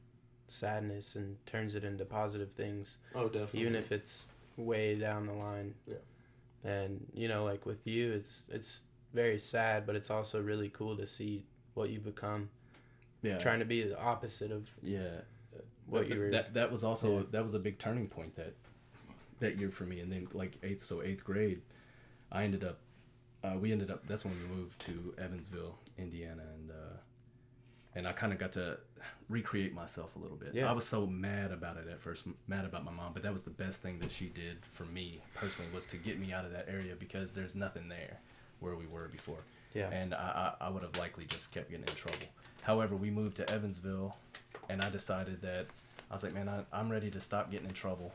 sadness and turns it into positive things. Oh, definitely. Even if it's way down the line. Yeah. And like with you, it's very sad, but it's also really cool to see what you've become. Yeah. Trying to be the opposite of. Yeah. What you were. That was also that was a big turning point that year for me. And then like eighth grade, we ended up that's when we moved to Evansville, Indiana, and I kind of got to recreate myself a little bit. Yeah. I was so mad about it at first, mad about my mom, but that was the best thing that she did for me personally, was to get me out of that area, because there's nothing there where we were before. Yeah. And I would have likely just kept getting in trouble. However, we moved to Evansville, and I decided that I was like, man, I'm ready to stop getting in trouble,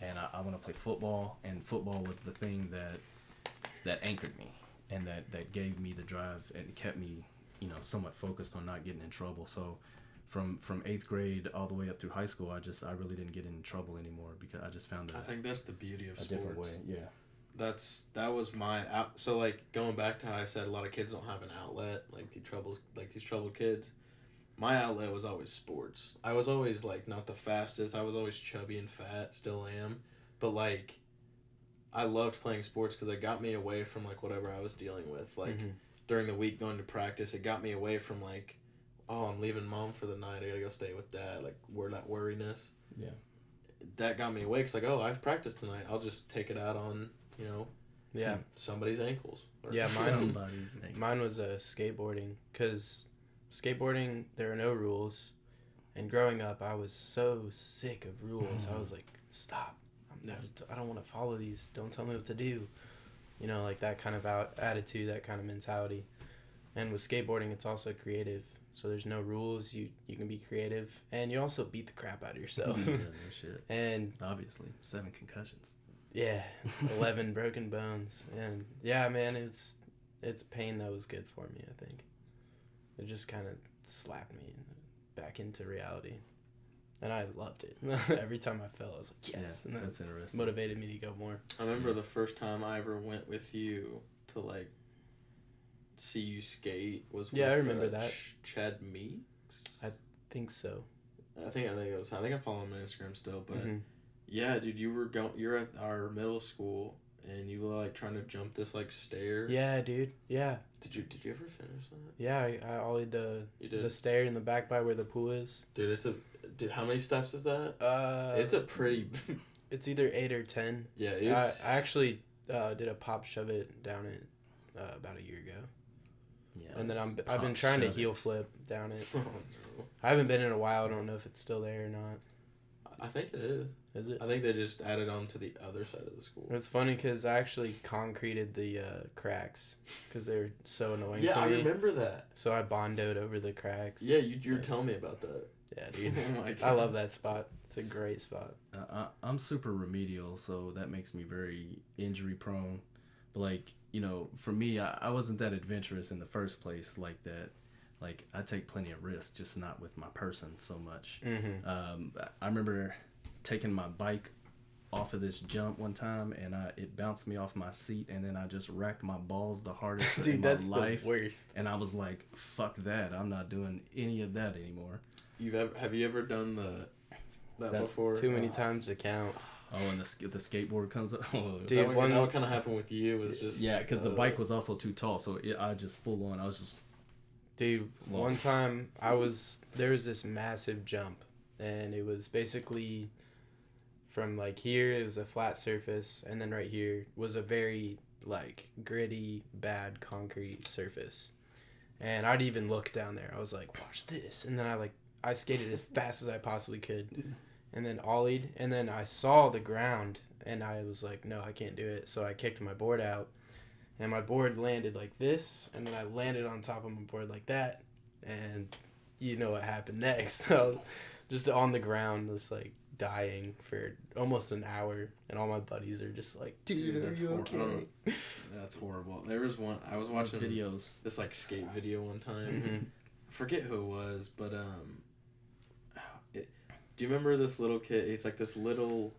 and I want to play football. And football was the thing that anchored me, and that gave me the drive and kept me, somewhat focused on not getting in trouble. So from 8th grade all the way up through high school, I really didn't get in trouble anymore, because I just found I think that's the beauty of a sports. different way. Yeah. That was my so like going back to how I said a lot of kids don't have an outlet, like these troubled kids. My outlet was always sports. I was always like not the fastest. I was always chubby and fat, still am, but like I loved playing sports because it got me away from like whatever I was dealing with. Like during the week going to practice, it got me away from like, oh, I'm leaving mom for the night, I gotta go stay with dad, like that worriness. Yeah. That got me away because like, oh, I've practiced tonight, I'll just take it out on somebody's ankles. Yeah, mine was skateboarding, because skateboarding, there are no rules, and growing up I was so sick of rules. I was like, stop, I don't want to follow these, don't tell me what to do, like that kind of attitude, that kind of mentality. And with skateboarding, it's also creative, so there's no rules, you can be creative, and you also beat the crap out of yourself. Yeah, no shit. And obviously 7 concussions. Yeah, 11 broken bones. And yeah, man, it's pain that was good for me, I think. It just kind of slapped me back into reality. And I loved it. Every time I fell, I was like, yes. Yeah, and that's interesting. Motivated me to go more. I remember the first time I ever went with you to like see you skate was with I remember that. Chad Meeks? I think so. I think I follow him on Instagram still, but yeah, dude, you're at our middle school, and you were like trying to jump this like stair. Yeah, dude. Yeah. Did you ever finish that? Yeah, I ollied the stair in the back by where the pool is. Dude, how many steps is that? It's a pretty. It's either 8 or 10. Yeah, I actually did a pop shove it down it about a year ago. Yeah. And then I've been trying to heel flip down it. Oh, no. I haven't been in a while. I don't know if it's still there or not. I think it is. Is it? I think they just added on to the other side of the school. It's funny because I actually concreted the cracks because they were so annoying to me. Yeah, I remember that. So I bondoed over the cracks. Yeah, you were telling me about that. Yeah, dude. Oh my God. I love that spot. It's a great spot. I'm super remedial, so that makes me very injury prone. But like, you know, for me, I wasn't that adventurous in the first place like that. Like, I take plenty of risks, just not with my person so much. Mm-hmm. I remember taking my bike off of this jump one time, and it bounced me off my seat, and then I just racked my balls the hardest Dude, in my that's life. The worst. And I was like, fuck that. I'm not doing any of that anymore. Have you ever done that before? Too many times to count. Oh, and the skateboard comes up. Oh, dude, is that what kind of happened with you? Was just yeah, because the bike was also too tall, so I just full on. I was just. Dude, one time there was this massive jump, and it was basically from like here it was a flat surface, and then right here was a very like gritty, bad concrete surface. And I'd even look down there. I was like, watch this. And then I skated as fast as I possibly could, and then ollied, and then I saw the ground, and I was like, no, I can't do it. So I kicked my board out. And my board landed like this, and then I landed on top of my board like that, and you know what happened next. So just on the ground, just like dying for almost an hour, and all my buddies are just like, dude are you okay? That's horrible. There was one, I was watching videos, this like skate video one time. Mm-hmm. I forget who it was, but do you remember this little kid? It's like this little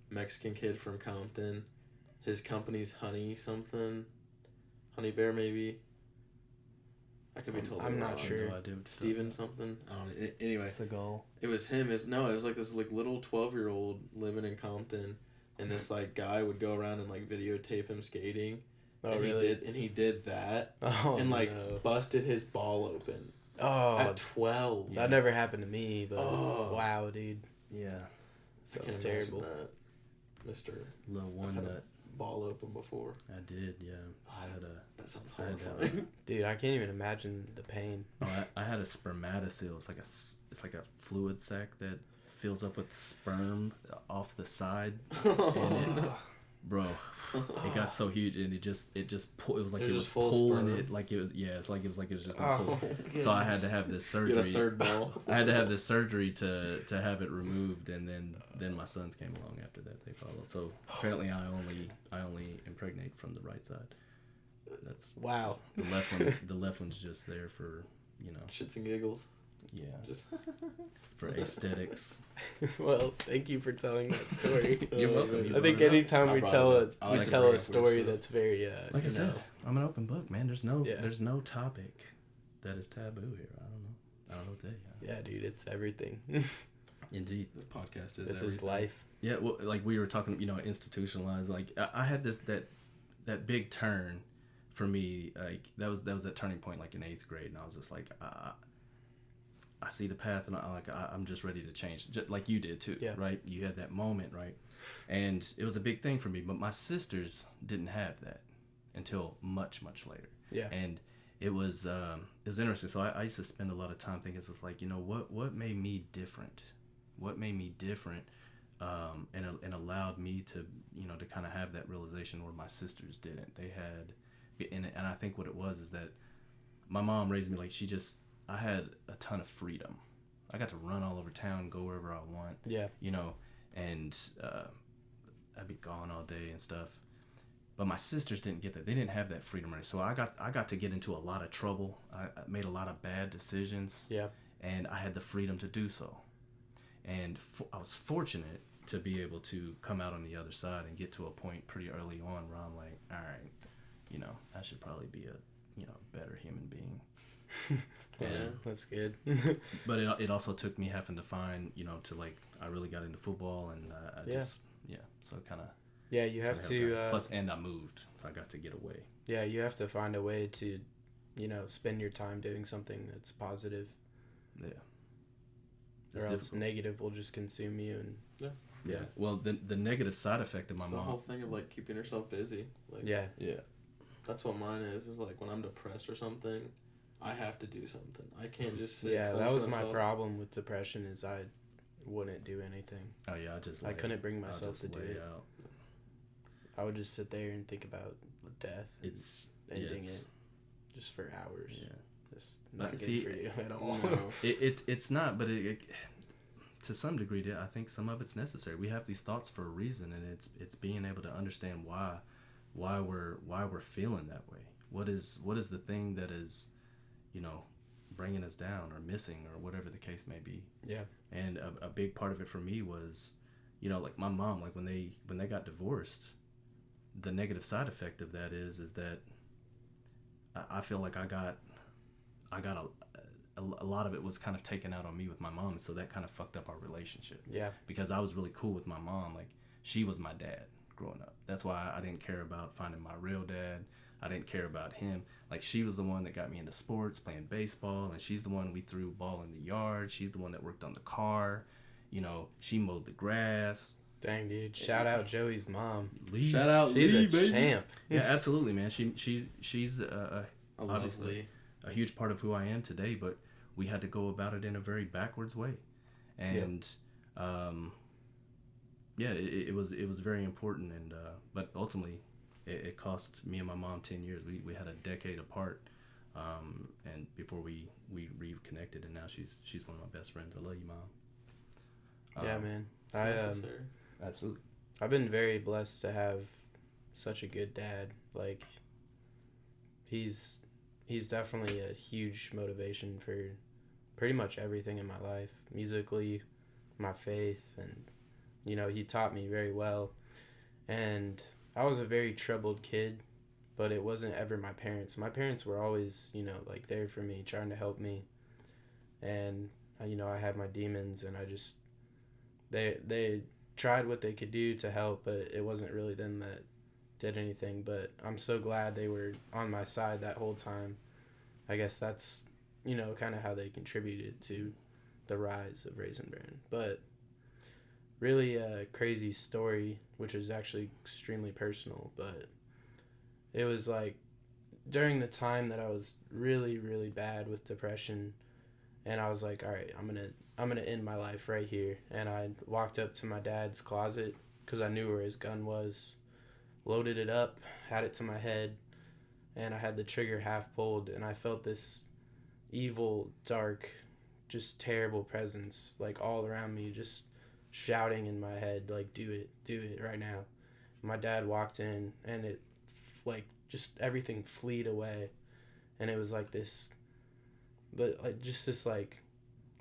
Mexican kid from Compton. His company's Honey Honey Bear, maybe. I could be told. I'm not sure. No, Steven something. I don't know. Anyway, Seagal. It was him. It was like this like little 12-year-old living in Compton, and this like guy would go around and like videotape him skating. Oh, and really? He did that. Oh, and like busted his ball open. Oh. At 12. That never happened to me, but wow, dude. Yeah. Sounds terrible. That, Mr. Little one nut. Ball open before. I did, yeah. That sounds horrifying. Dude, I can't even imagine the pain. Oh, I had a spermatocele. It's like a fluid sac that fills up with sperm off the side. And bro, it got so huge, and it was like it was pulling sperm. it like it was it's like it was just gonna pull. So I had to have this surgery. You had a third ball. I had to have this surgery to have it removed, and then my sons came along after that. They followed. So apparently I only impregnate from the right side. That's wow. The left one's just there for, you know, shits and giggles. Yeah. Just for aesthetics. Well, thank you for telling that story. You're welcome. I think anytime we tell a story that's very like I said, I'm an open book, man. There's no topic that is taboo here. I don't know what to tell you. Yeah, dude, it's everything. Indeed. This podcast is this everything. is life. Yeah, well, like we were talking, you know, institutionalized. Like I had that big turn for me. Like that was that turning point, like in 8th grade, and I was just like, I see the path, and I'm just ready to change, just like you did too, right? You had that moment, right? And it was a big thing for me, but my sisters didn't have that until much, much later. Yeah. And it was interesting. So I used to spend a lot of time thinking, it's just like, you know, what made me different? What made me different? And allowed me to, you know, to kind of have that realization where my sisters didn't. They had, and I think what it was is that my mom raised me like I had a ton of freedom. I got to run all over town, go wherever I want. Yeah. You know, and I'd be gone all day and stuff. But my sisters didn't get that. They didn't have that freedom, right? So I got to get into a lot of trouble. I made a lot of bad decisions. Yeah. And I had the freedom to do so. And I was fortunate to be able to come out on the other side and get to a point pretty early on where I'm like, all right, you know, I should probably be a, you know, better human being. Yeah, that's good. But it also took me having to find, you know, to like, I really got into football, and I just, so it kind of Yeah, you have to. Plus, and I moved. I got to get away. Yeah, you have to find a way to, spend your time doing something that's positive. Yeah. Or else negative will just consume you. And yeah. Well, the negative side effect of my mom. The whole thing of like keeping yourself busy. Like, yeah. That's what mine is like when I'm depressed or something, I have to do something. I can't just sit. Yeah, that was my problem with depression is I wouldn't do anything. Oh yeah, I couldn't bring myself to do it. Out. I would just sit there and think about death. It's ending it just for hours. Yeah, it's not good for you at all. No. It's not, but it to some degree, I think some of it's necessary. We have these thoughts for a reason, and it's being able to understand why we're feeling that way. What is the thing that is, bringing us down or missing or whatever the case may be. Yeah. And a big part of it for me was, like my mom, like when they got divorced, the negative side effect of that is that I feel like I got a lot of it was kind of taken out on me with my mom, and so that kind of fucked up our relationship. Yeah. Because I was really cool with my mom, like she was my dad growing up. That's why I didn't care about finding my real dad. I didn't care about him. Like she was the one that got me into sports, playing baseball, and she's the one we threw ball in the yard. She's the one that worked on the car. She mowed the grass. Dang, dude! Shout out Joey's mom. Lee. Shout out she's Lee, a baby. champ. Yeah, absolutely, man. She's obviously Lee. A huge part of who I am today. But we had to go about it in a very backwards way, and it was very important. And but ultimately, it cost me and my mom 10 years. We had a decade apart, and before we reconnected, and now she's one of my best friends. I love you, Mom. Yeah, man. Absolutely. I've been very blessed to have such a good dad. Like, he's definitely a huge motivation for pretty much everything in my life. Musically, my faith, and, he taught me very well. And I was a very troubled kid, but it wasn't ever my parents. My parents were always, like there for me, trying to help me. And, I had my demons, and I just, they tried what they could do to help, but it wasn't really them that did anything. But I'm so glad they were on my side that whole time. I guess that's, kind of how they contributed to the rise of Raisinbran. But really a crazy story, which is actually extremely personal, but it was like during the time that I was really, really bad with depression, and I was like, all right, I'm gonna end my life right here. And I walked up to my dad's closet because I knew where his gun was, loaded it up, had it to my head, and I had the trigger half pulled, and I felt this evil, dark, just terrible presence like all around me, just shouting in my head, like, do it right now. My dad walked in, and it, like, just everything fleed away, and it was like this, but like just this like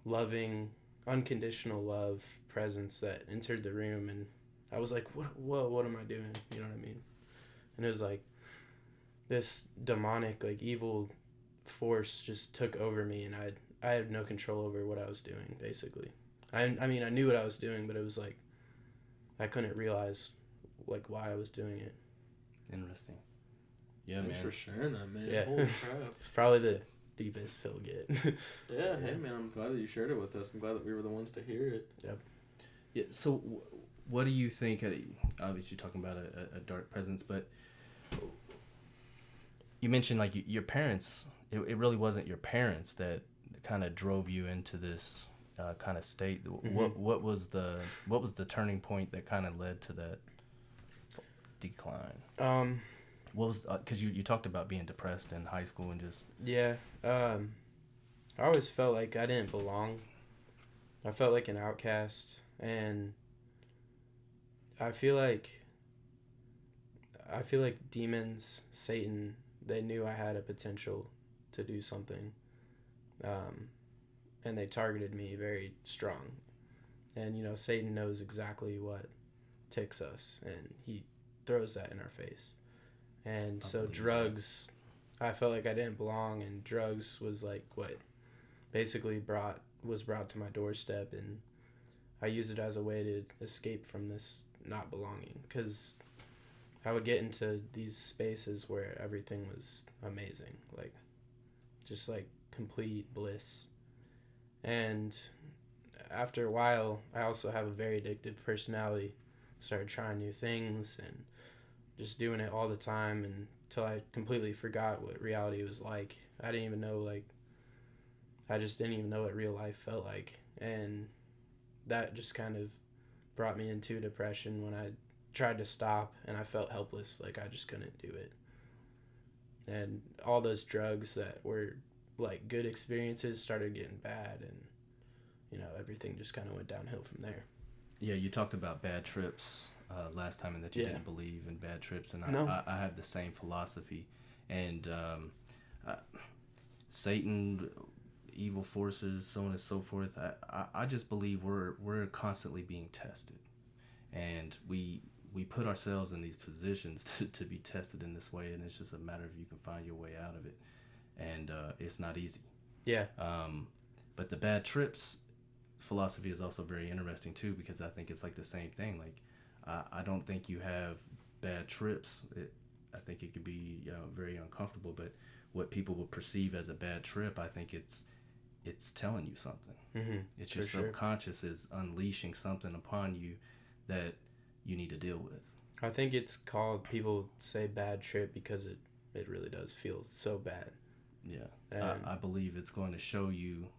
loving, unconditional love presence that entered the room, and I was like, what am I doing? You know what I mean? And it was like this demonic, like, evil force just took over me, and I had no control over what I was doing, basically. I mean, I knew what I was doing, but it was like I couldn't realize, like, why I was doing it. Interesting. Yeah, Thanks man. for sharing that, man. Yeah. Holy crap. It's probably the deepest he'll get. Yeah, hey, man, I'm glad that you shared it with us. I'm glad that we were the ones to hear it. Yep. Yeah, so what do you think, obviously you're talking about a dark presence, but you mentioned, like, your parents, it really wasn't your parents that kind of drove you into this kind of state. Mm-hmm. What was the turning point that kind of led to that decline? What was, because you talked about being depressed in high school and just... Yeah. I always felt like I didn't belong. I felt like an outcast, and I feel like demons, Satan, they knew I had a potential to do something, and they targeted me very strong. And, Satan knows exactly what ticks us, and he throws that in our face. And so drugs, I felt like I didn't belong, and drugs was like what basically was brought to my doorstep, and I used it as a way to escape from this not belonging, because I would get into these spaces where everything was amazing, like just like complete bliss. And after a while, I also have a very addictive personality. Started trying new things and just doing it all the time until I completely forgot what reality was like. I didn't even know, like, I just didn't even know what real life felt like. And that just kind of brought me into depression when I tried to stop and I felt helpless, like I just couldn't do it. And all those drugs that were like good experiences started getting bad, and everything just kind of went downhill from there. Yeah, you talked about bad trips last time, and that you didn't believe in bad trips, and No. I have the same philosophy. And Satan, evil forces, so on and so forth. I just believe we're constantly being tested, and we put ourselves in these positions to be tested in this way, and it's just a matter of you can find your way out of it, and it's not easy. Yeah. But the bad trips philosophy is also very interesting too, because I think it's like the same thing. Like I don't think you have bad trips. I think it could be very uncomfortable, but what people will perceive as a bad trip, I think it's telling you something. Mm-hmm. It's your subconscious is unleashing something upon you that you need to deal with. I think it's called, people say bad trip because it really does feel so bad. Yeah. I believe it's going to show you,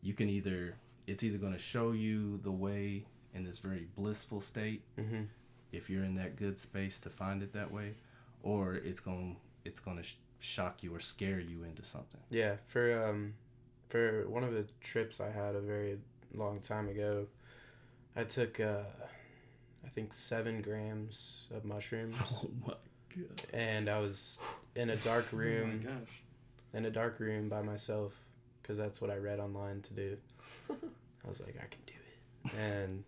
it's either going to show you the way in this very blissful state, mm-hmm. if you're in that good space to find it that way, or it's going to shock you or scare you into something. Yeah. For one of the trips I had a very long time ago, I took I think 7 grams of mushrooms. Oh my god! And I was in a dark room. Oh my gosh! In a dark room by myself, because that's what I read online to do. I was like, I can do it, and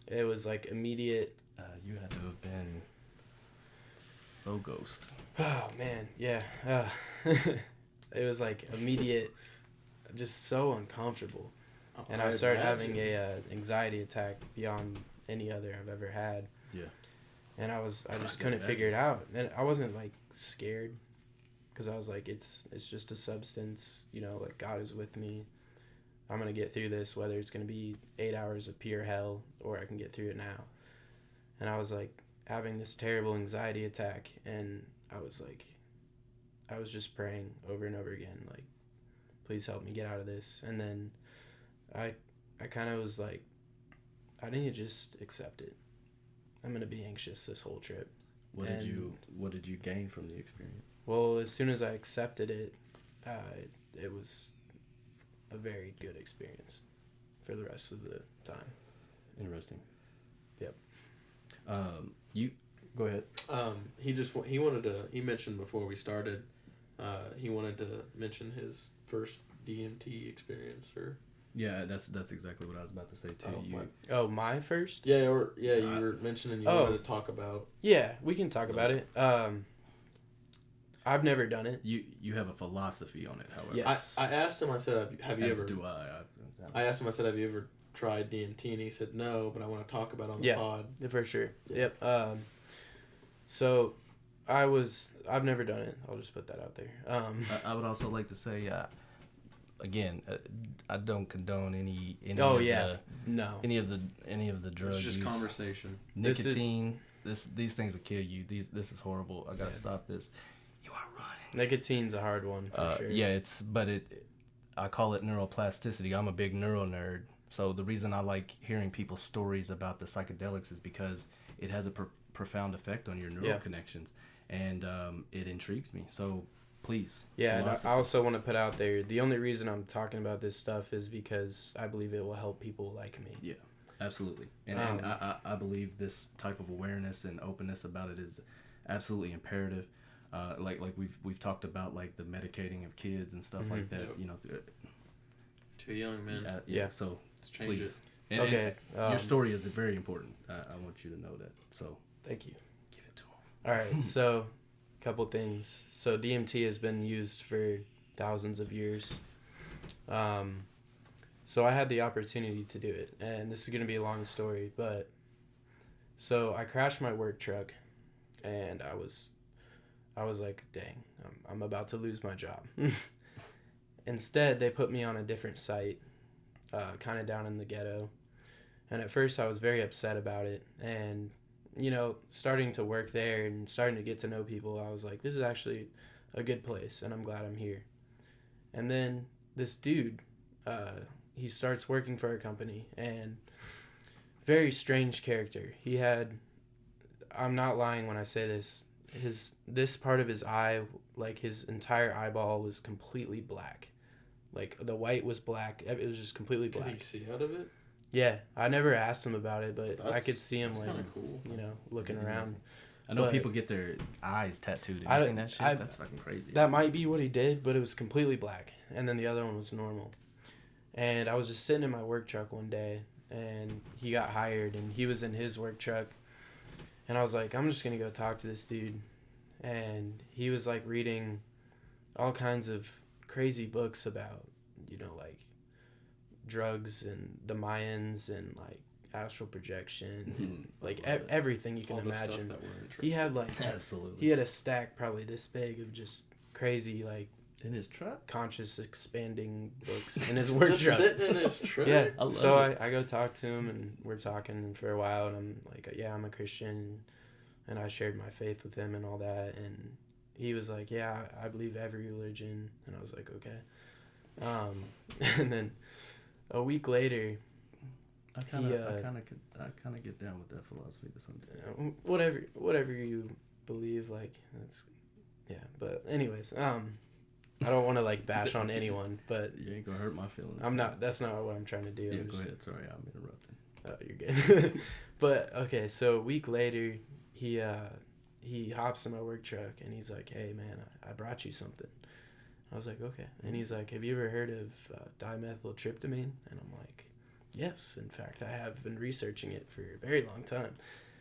it was like immediate. You had to have been so ghost. Oh man, yeah. It was like immediate, just so uncomfortable, and I started having a anxiety attack beyond any other I've ever had. Yeah. And I just couldn't figure it out, and I wasn't like scared, because I was like, it's just a substance, like God is with me. I'm gonna get through this, whether it's gonna be 8 hours of pure hell or I can get through it now. And I was like having this terrible anxiety attack, and I was just praying over and over again, like, please help me get out of this. And then I kind of was like, I need to just accept it. I'm gonna be anxious this whole trip. What did you gain from the experience? Well, as soon as I accepted it, it was a very good experience for the rest of the time. Interesting. Yep. You go ahead. He mentioned before we started, he wanted to mention his first DMT experience, or. Yeah, that's exactly what I was about to say too. My first? Yeah, you were mentioning you wanted to talk about. Yeah, we can talk about it. I've never done it. You have a philosophy on it, however. Yes. I asked him. I said, "Have you ever?" Do I? I asked him. I said, "Have you ever tried DMT?" And he said, "No, but I want to talk about it on the pod." Yeah, for sure. Yeah. Yep. So, I've never done it. I'll just put that out there. I would also like to say, again, I don't condone any of the drugs. It's just use. Conversation. Nicotine. These things will kill you. This is horrible. I gotta stop this. You are running. Nicotine's a hard one for sure. Yeah, I call it neuroplasticity. I'm a big neuro nerd. So the reason I like hearing people's stories about the psychedelics is because it has a profound effect on your neural connections, and it intrigues me. So please. Yeah, and I also want to put out there, the only reason I'm talking about this stuff is because I believe it will help people like me. Yeah, absolutely. And I believe this type of awareness and openness about it is absolutely imperative. Like we've talked about, like the medicating of kids and stuff like that. Too young, man. Yeah. So please. And, okay. And your story is very important. I want you to know that. So thank you. Give it to him. All right. So, couple things. So DMT has been used for thousands of years. So I had the opportunity to do it, and this is gonna be a long story, but so I crashed my work truck, and I was like, dang, I'm about to lose my job. Instead, they put me on a different site, kind of down in the ghetto. And at first I was very upset about it. And, you know, starting to work there and starting to get to know people, I was like, this is actually a good place, and I'm glad I'm here. And then this dude, he starts working for a company, and very strange character. He had, I'm not lying when I say this, this part of his eye, like his entire eyeball was completely black. Like the white was black. It was just completely black. Can you see out of it? Yeah, I never asked him about it, but I could see him like, cool. you know, looking around. I know people get their eyes tattooed. Have you seen that shit? That's fucking crazy. That might be what he did, but it was completely black, and then the other one was normal. And I was just sitting in my work truck one day, and he got hired, and he was in his work truck, and I was like, I'm just gonna go talk to this dude. And he was like reading all kinds of crazy books about, you know, like drugs and the Mayans and like astral projection and like everything you can imagine. He had like absolutely. He had a stack probably this big of just crazy like in his truck, conscious expanding books in his work just truck. Sitting in his truck. Yeah. So I go talk to him, and we're talking for a while, and I'm like, yeah, I'm a Christian, and I shared my faith with him and all that, and he was like, yeah, I believe every religion, and I was like, okay. And then a week later, I kind of get down with that philosophy to some degree. Whatever you believe, like that's, yeah. But anyways, I don't want to like bash on anyone, but you ain't gonna hurt my feelings. I'm not. That's not what I'm trying to do. Yeah, go ahead. Sorry, I'm interrupting. Oh, you're good. But okay, so a week later, he hops in my work truck, and he's like, "Hey man, I brought you something." I was like, "Okay," and he's like, "Have you ever heard of dimethyltryptamine?" And I'm like, "Yes, in fact, I have been researching it for a very long time."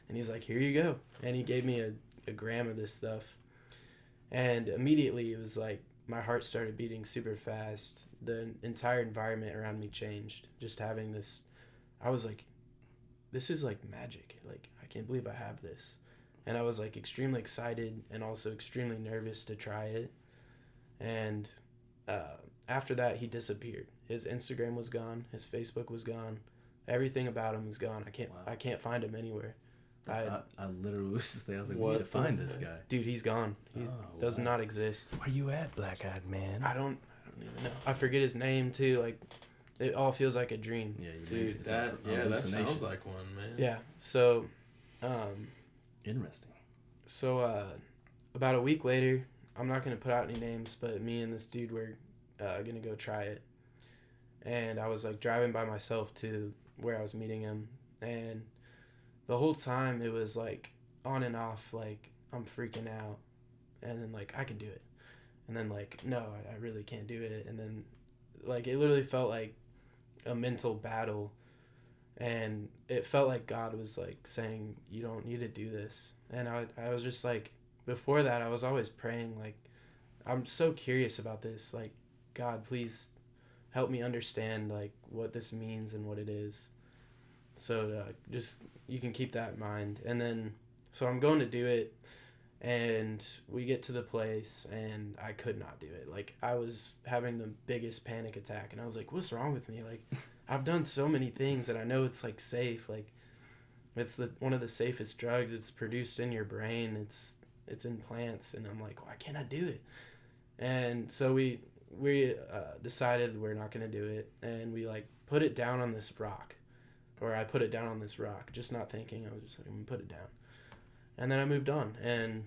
And he's like, "Here you go," and he gave me a gram of this stuff, and immediately it was like my heart started beating super fast. The entire environment around me changed. Just having this, I was like, this is like magic. Like, I can't believe I have this. And I was like extremely excited and also extremely nervous to try it. And after that, he disappeared. His Instagram was gone. His Facebook was gone. Everything about him was gone. I can't find him anywhere. I literally was just there. I was like, we need to find this guy. Dude, he's gone. He does not exist. Where you at, black-eyed man? I don't even know. I forget his name too. Like, it all feels like a dream. Yeah, dude. That sounds like one, man. Yeah. So, interesting. So, about a week later, I'm not gonna put out any names, but me and this dude were gonna go try it, and I was like driving by myself to where I was meeting him, and the whole time it was like on and off, like I'm freaking out, and then like I can do it, and then like no, I really can't do it, and then like it literally felt like a mental battle, and it felt like God was like saying, you don't need to do this. And I was just like, before that I was always praying like, I'm so curious about this, like, God, please help me understand like what this means and what it is. So just, you can keep that in mind. And then, so I'm going to do it, and we get to the place, and I could not do it. Like, I was having the biggest panic attack, and I was like, what's wrong with me? Like, I've done so many things, and I know it's like safe. Like, it's one of the safest drugs. It's produced in your brain. It's in plants, and I'm like, why can't I do it? And so we decided we're not gonna do it, and we like put it down on this rock. Or I put it down on this rock, just not thinking. I was just like, I'm gonna put it down. And then I moved on. And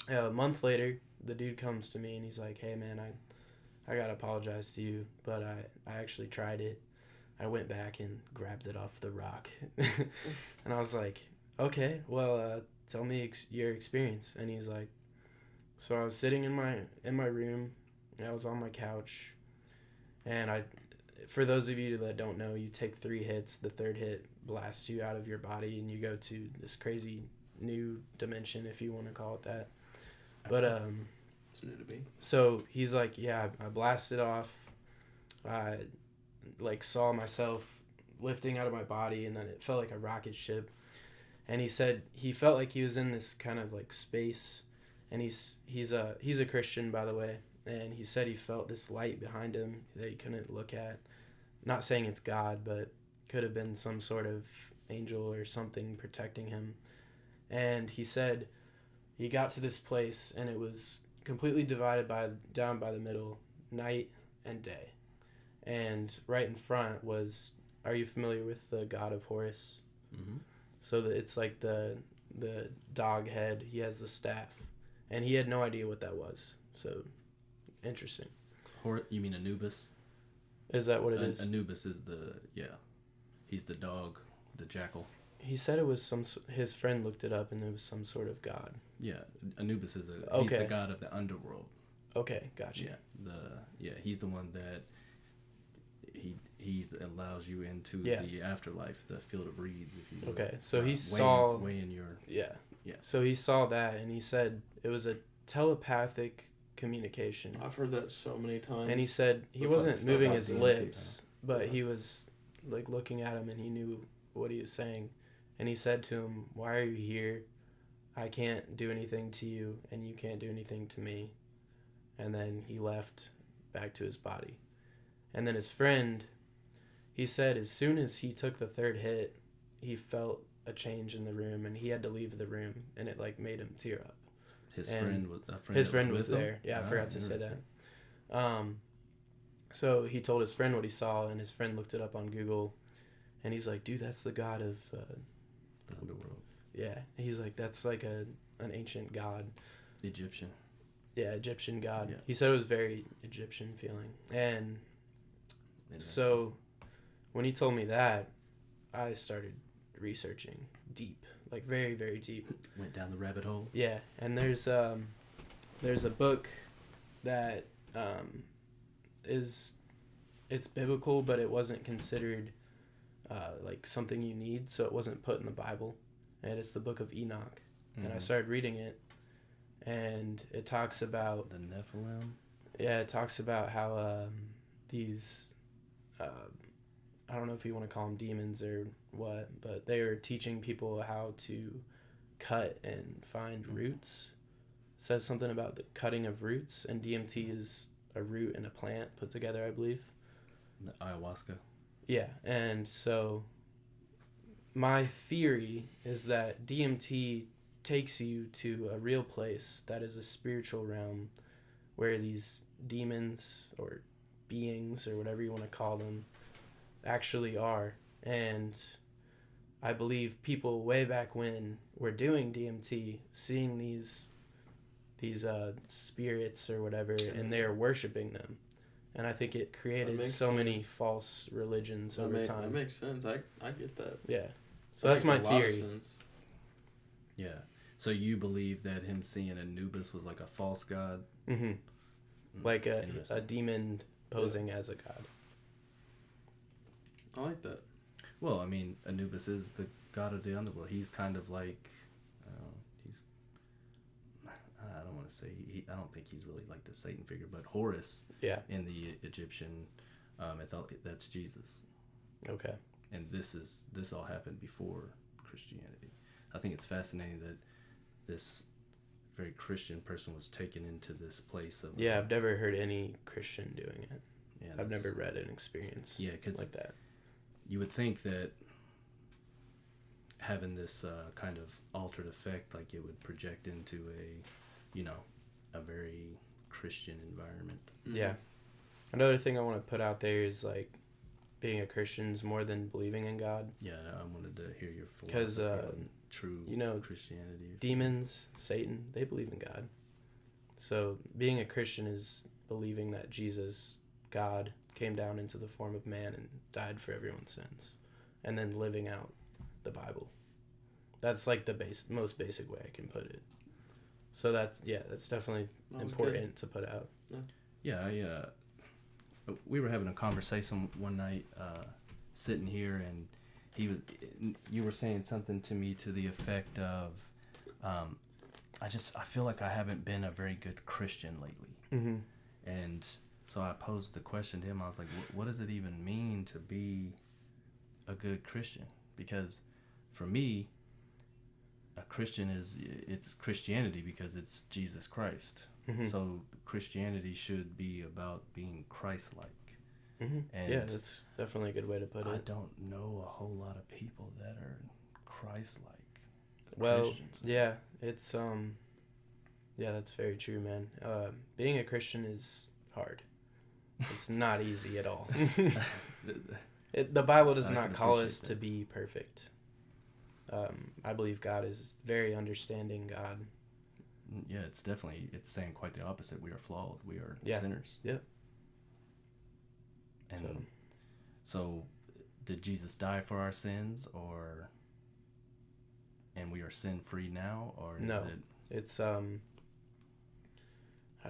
a month later, the dude comes to me and he's like, hey man, I gotta apologize to you, but I actually tried it. I went back and grabbed it off the rock. And I was like, okay, well, tell me your experience. And he's like, so I was sitting in my room, I was on my couch, and for those of you that don't know, you take 3 hits. The third hit blasts you out of your body, and you go to this crazy new dimension, if you want to call it that. But it's new to me. So he's like, yeah, I blasted off. I like saw myself lifting out of my body, and then it felt like a rocket ship. And he said he felt like he was in this kind of like space, and he's a Christian, by the way, and he said he felt this light behind him that he couldn't look at. Not saying it's God, but could have been some sort of angel or something protecting him. And he said he got to this place and it was completely divided down by the middle, night and day. And right in front was, are you familiar with the god of Horus? Mm-hmm. So it's like the dog head. He has the staff, and he had no idea what that was. So interesting. You mean Anubis? Is that what it is? Anubis is he's the dog, the jackal. He said it was his friend looked it up and it was some sort of god. Yeah, Anubis is he's the god of the underworld. Okay, gotcha. He's the one that he allows you into the afterlife, the field of reeds, if you will. Okay, so he saw weighing your yeah. So he saw that and he said it was a telepathic communication. I've heard that so many times. And he said he wasn't moving his lips, but he was like looking at him and he knew what he was saying. And he said to him, "Why are you here? I can't do anything to you and you can't do anything to me." And then he left back to his body. And then his friend, he said as soon as he took the third hit, he felt a change in the room and he had to leave the room, and it like made him tear up. His friend was there. Yeah, I forgot to say that. So he told his friend what he saw, and his friend looked it up on Google, and he's like, "Dude, that's the god of the underworld." Yeah, he's like, that's like an ancient god. Egyptian. Yeah, Egyptian god. Yeah. He said it was very Egyptian feeling, and so when he told me that, I started researching deep, like very, very deep. Went down the rabbit hole. Yeah, and there's a book that it's biblical, but it wasn't considered like something you need, so it wasn't put in the Bible, and it's the Book of Enoch. Mm-hmm. And I started reading it, and it talks about the Nephilim. Yeah, it talks about how these I don't know if you want to call them demons or what, but they are teaching people how to cut and find roots. It says something about the cutting of roots, and DMT is a root and a plant put together, I believe. The ayahuasca. Yeah, and so my theory is that DMT takes you to a real place that is a spiritual realm where these demons or beings or whatever you want to call them actually are. And I believe people way back when were doing DMT, seeing these spirits or whatever, and they're worshiping them. And I think it created so many false religions over time. That makes sense. I get that. Yeah. So that's my theory. Yeah. So you believe that him seeing Anubis was like a false god? Mm-hmm. Like a demon posing as a god. I like that. Well, I mean, Anubis is the god of the underworld. He's kind of like, I don't want to say, I don't think he's really like the Satan figure, but Horus in the Egyptian, that's Jesus. Okay. And this all happened before Christianity. I think it's fascinating that this very Christian person was taken into this place of... Yeah, I've never heard any Christian doing it. Yeah, I've never read an experience like that. You would think that having this kind of altered effect, like it would project into a very Christian environment. Yeah. Another thing I want to put out there is like being a Christian is more than believing in God. Yeah, I wanted to hear your full because true Christianity. Demons, Satan, they believe in God. So being a Christian is believing that Jesus, God, came down into the form of man and died for everyone's sins, and then living out the Bible. That's like the most basic way I can put it. So that's definitely important to put out. Yeah, we were having a conversation one night, sitting here, and you were saying something to me to the effect of, I feel like I haven't been a very good Christian lately. Mm-hmm. And so I posed the question to him. I was like, what does it even mean to be a good Christian? Because for me, a Christian it's Christianity because it's Jesus Christ. Mm-hmm. So Christianity should be about being Christ-like. Mm-hmm. And yeah, that's definitely a good way to put it. I don't know a whole lot of people that are Christ-like. Well, Christians. Yeah, it's yeah, that's very true, man. Being a Christian is hard. It's not easy at all. The Bible does not call us to be perfect. I believe God is very understanding God. Yeah, it's saying quite the opposite. We are flawed. We are sinners. Yep. And so did Jesus die for our sins, and we are sin free now, or is no? It's how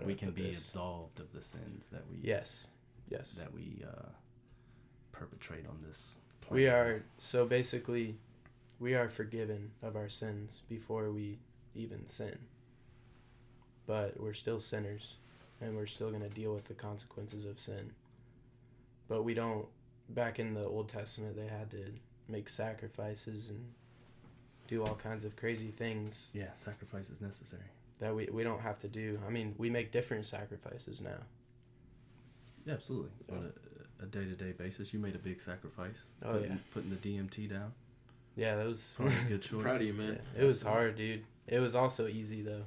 do we can be absolved of the sins that we yes that we perpetrate on this planet. We are, so basically we are forgiven of our sins before we even sin, but we're still sinners and we're still going to deal with the consequences of sin. But we don't, back in the Old Testament they had to make sacrifices and do all kinds of crazy things. Yeah, sacrifice is necessary. That we don't have to do. I mean, we make different sacrifices now. Yeah, absolutely. Yeah. On a day-to-day basis, you made a big sacrifice. Oh, putting the DMT down. Yeah, that was a good choice. Proud of you, man. Yeah, it was hard, dude. It was also easy, though.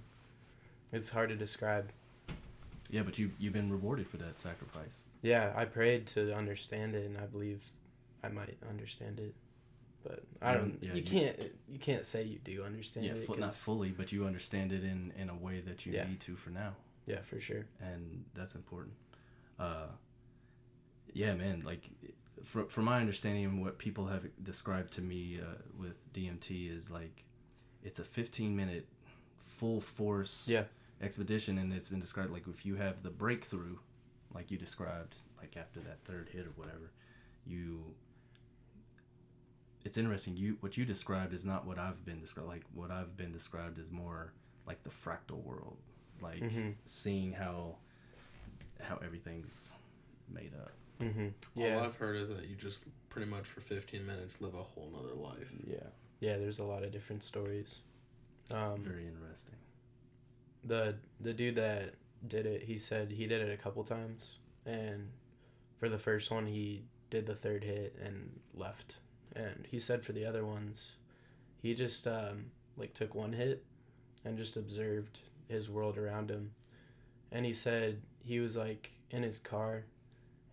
It's hard to describe. Yeah, but you've been rewarded for that sacrifice. Yeah, I prayed to understand it, and I believe I might understand it. But I don't. Yeah, you can't say you do understand it. Yeah, not fully, but you understand it in a way that you need to for now. Yeah, for sure. And that's important. Yeah, man. Like, from my understanding and what people have described to me with DMT is like, it's a 15-minute full force expedition, and it's been described like if you have the breakthrough, like you described, like after that third hit or whatever, it's interesting. What you described is not what I've been described. Like what I've been described is more like the fractal world, like seeing how everything's made up. Mm-hmm. Yeah. All I've heard is that you just pretty much for 15 minutes live a whole nother life. Yeah. Yeah. There's a lot of different stories. Very interesting. The dude that did it, he said he did it a couple times, and for the first one he did the third hit and left. And he said for the other ones, he just like took one hit and just observed his world around him. And he said he was like in his car,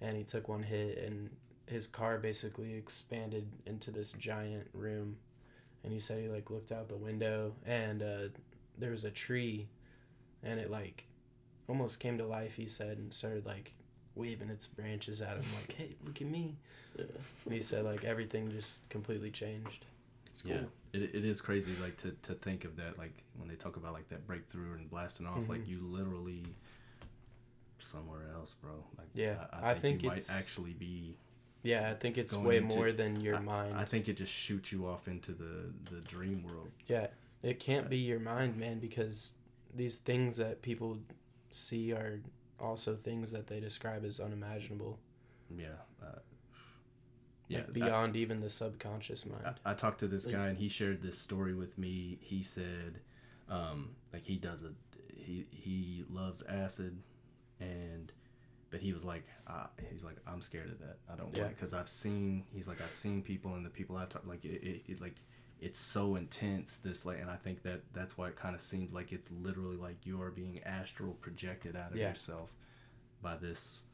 and he took one hit, and his car basically expanded into this giant room. And he said he like looked out the window, and there was a tree, and it like almost came to life, he said, and started like waving its branches at him like, hey, look at me. Yeah. And he said like everything just completely changed. It's cool. Yeah, it is crazy like to think of that, like when they talk about like that breakthrough and blasting off, like you literally somewhere else, bro. Like yeah, I think you might actually be. Yeah, I think it's way more than your mind. I think it just shoots you off into the dream world. Yeah, it can't be your mind, man, because these things that people see are also things that they describe as unimaginable. Yeah. Like beyond even the subconscious mind. I talked to this guy, and he shared this story with me. He said, like he loves acid, but he was like, he's like, I'm scared of that. I don't want it, because I've seen people, and the people I've talked, like it like it's so intense, this like, and I think that's why it kind of seems like it's literally like you are being astral projected out of yourself by this.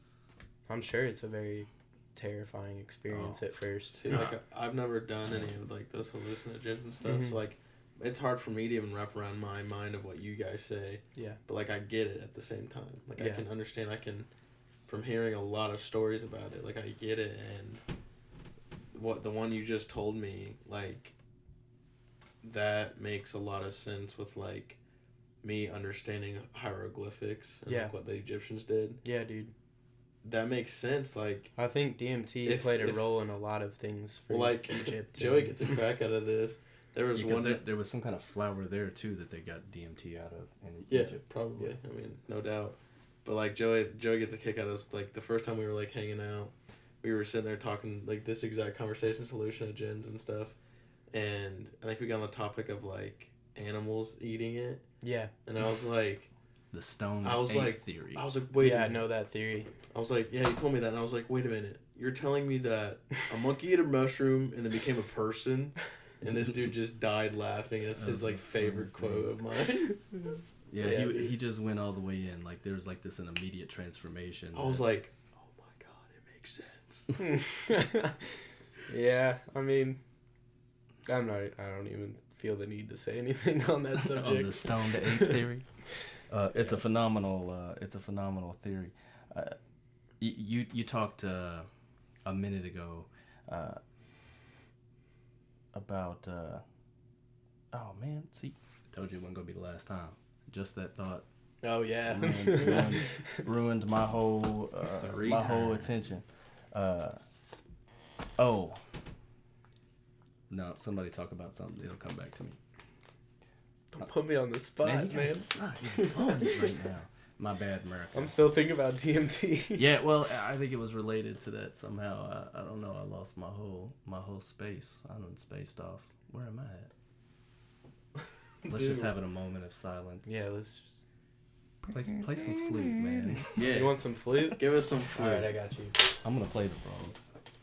I'm sure it's a very terrifying experience at first. See, like I've never done any of like those hallucinogens and stuff, so like it's hard for me to even wrap around my mind of what you guys say. Yeah. But like I get it at the same time. Like I can understand. I can, from hearing a lot of stories about it, like I get it, and what the one you just told me, like that makes a lot of sense with like me understanding hieroglyphics and like what the Egyptians did. Yeah, dude. That makes sense. Like I think DMT played a role in a lot of things for like Egypt. Joey gets a crack out of this. There was there was some kind of flower there too that they got DMT out of in Egypt. Probably. Yeah. I mean, no doubt. But like Joey gets a kick out of this. Like the first time we were like hanging out, we were sitting there talking like this exact conversation, hallucinogens and stuff, and I think we got on the topic of like animals eating it. Yeah. And I was like, the stone theory. I was like, wait. Yeah, I know that theory. I was like, yeah, he told me that, and I was like, wait a minute, you're telling me that a monkey ate a mushroom and then became a person, and this dude just died laughing. It's his like favorite quote of mine. Yeah, he just went all the way in. Like there's like this an immediate transformation. I was like, oh my god, it makes sense. Yeah, I mean, I don't even feel the need to say anything on that subject. On the stone to ape theory. It's a phenomenal theory. You talked a minute ago about oh man, see, I told you it wasn't gonna be the last time. Just that thought. Oh yeah, ruined my whole whole attention. Oh no, somebody talk about something. It'll come back to me. Don't put me on the spot, man. Right now. My bad, America. I'm still thinking about DMT. Yeah, well, I think it was related to that somehow. I don't know. I lost my whole space. I done spaced off. Where am I at? Let's just have a moment of silence. Yeah, let's just play some flute, man. Yeah, you want some flute? Give us some flute. All right, I got you. I'm gonna play the frog.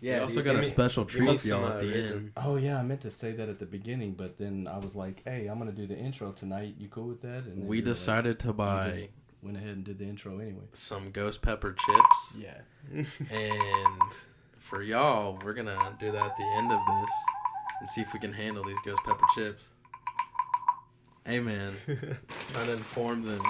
Yeah, we also got a special treat for y'all at the rhythm. end. Oh yeah, I meant to say that at the beginning, but then I was like, "Hey, I'm gonna do the intro tonight. You cool with that?" And we decided to buy. Went ahead and did the intro anyway. Some ghost pepper chips. Yeah. And for y'all, we're gonna do that at the end of this and see if we can handle these ghost pepper chips. Hey man, trying to inform them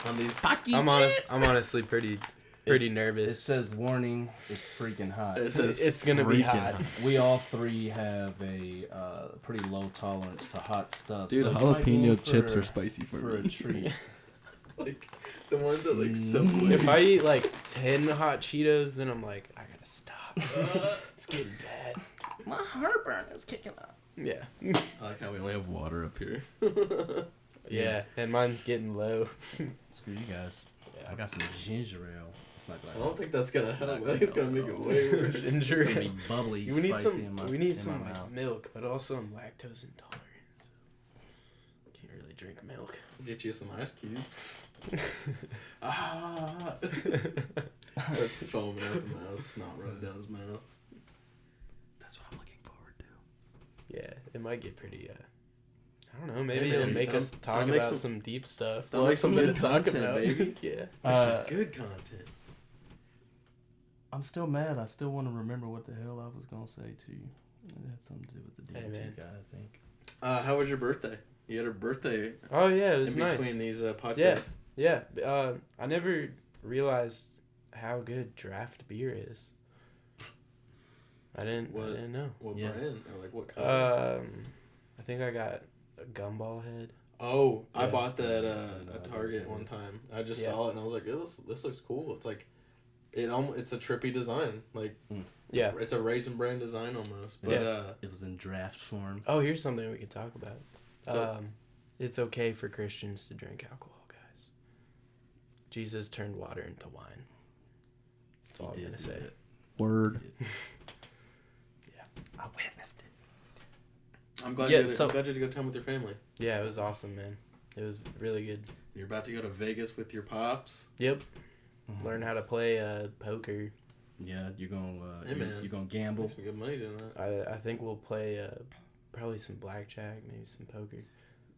on these Pocky chips. I'm honestly pretty nervous. It says warning. It's freaking hot. It says it's gonna be hot. We all three have a pretty low tolerance to hot stuff. Dude, so jalapeno chips are spicy for a me. treat. Like the ones that like so. If I eat like 10 hot Cheetos, then I'm like, I gotta stop. It's getting bad. My heartburn is kicking up. Yeah. I like how we only have water up here. Yeah, and mine's getting low. Screw you guys. Yeah. I got some ginger ale. It's not gonna. I don't think that's gonna help. I think it's gonna make it way worse. Ginger It's gonna ale. be bubbly, We need spicy some. in my. We need in some my like mouth. milk, but also I'm lactose intolerant. So can't really drink milk. Get you some ice cubes. Starts foaming out the mouth, snot running down his mouth. That's what I'm looking forward to. Yeah, it might get pretty. I don't know. Maybe man, it'll make us talk about some deep stuff. That'll make some something good to talk content, about. baby. Yeah. Good content. I'm still mad. I still want to remember what the hell I was gonna say to you. It had something to do with the DMT man. guy, I think. How was your birthday? You had a birthday Oh yeah, it was in nice. between these podcasts. Yeah. I never realized how good draft beer is. I didn't know. What Yeah. brand? Or like what color? I think I got a gumball head. Oh, I Yeah. bought that No, at I Target don't one know. time. I just Yeah. saw it and I was like, this looks cool. It's like, it's a trippy design. Like, Yeah. it's a Raisinbran design almost. But Yeah. It was in draft form. Oh, here's something we could talk about. So- It's okay for Christians to drink alcohol, guys. Jesus turned water into wine. That's all I'm gonna say. Word. Yeah. I witnessed it. I'm glad Yeah, you so- had a good time with your family. Yeah, it was awesome, man. It was really good. You're about to go to Vegas with your pops. Yep. Learn how to play poker. Yeah, you're gonna Hey, man. you're gonna gamble. Make some good money doing that. I think we'll play probably some blackjack, maybe some poker.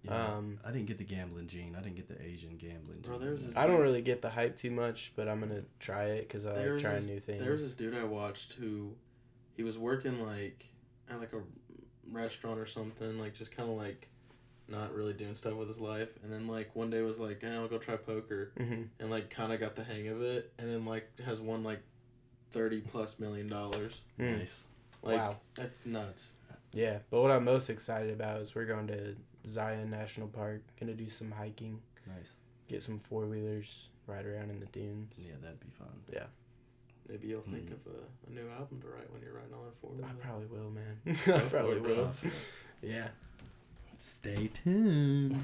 Yeah, I didn't get the gambling gene. I didn't get the Asian gambling Bro, gene. there's this I don't really get the hype too much, but I'm gonna try it because I There like was trying this- new things. There was this dude I watched who, he was working like at like a restaurant or something, like just kind of like not really doing stuff with his life, and then like one day was like, I'll go try poker, Mm-hmm. and like kind of got the hang of it, and then like has won like $30+ million. Nice. Like, Wow. that's nuts. Yeah, but what I'm most excited about is we're going to Zion National Park. Gonna do some hiking, Nice. get some 4-wheelers, ride around in the dunes. Yeah, that'd be fun. Yeah, Maybe you'll think of a new album to write when you're writing all that for I me. probably will, man. I probably will. Yeah. Stay tuned.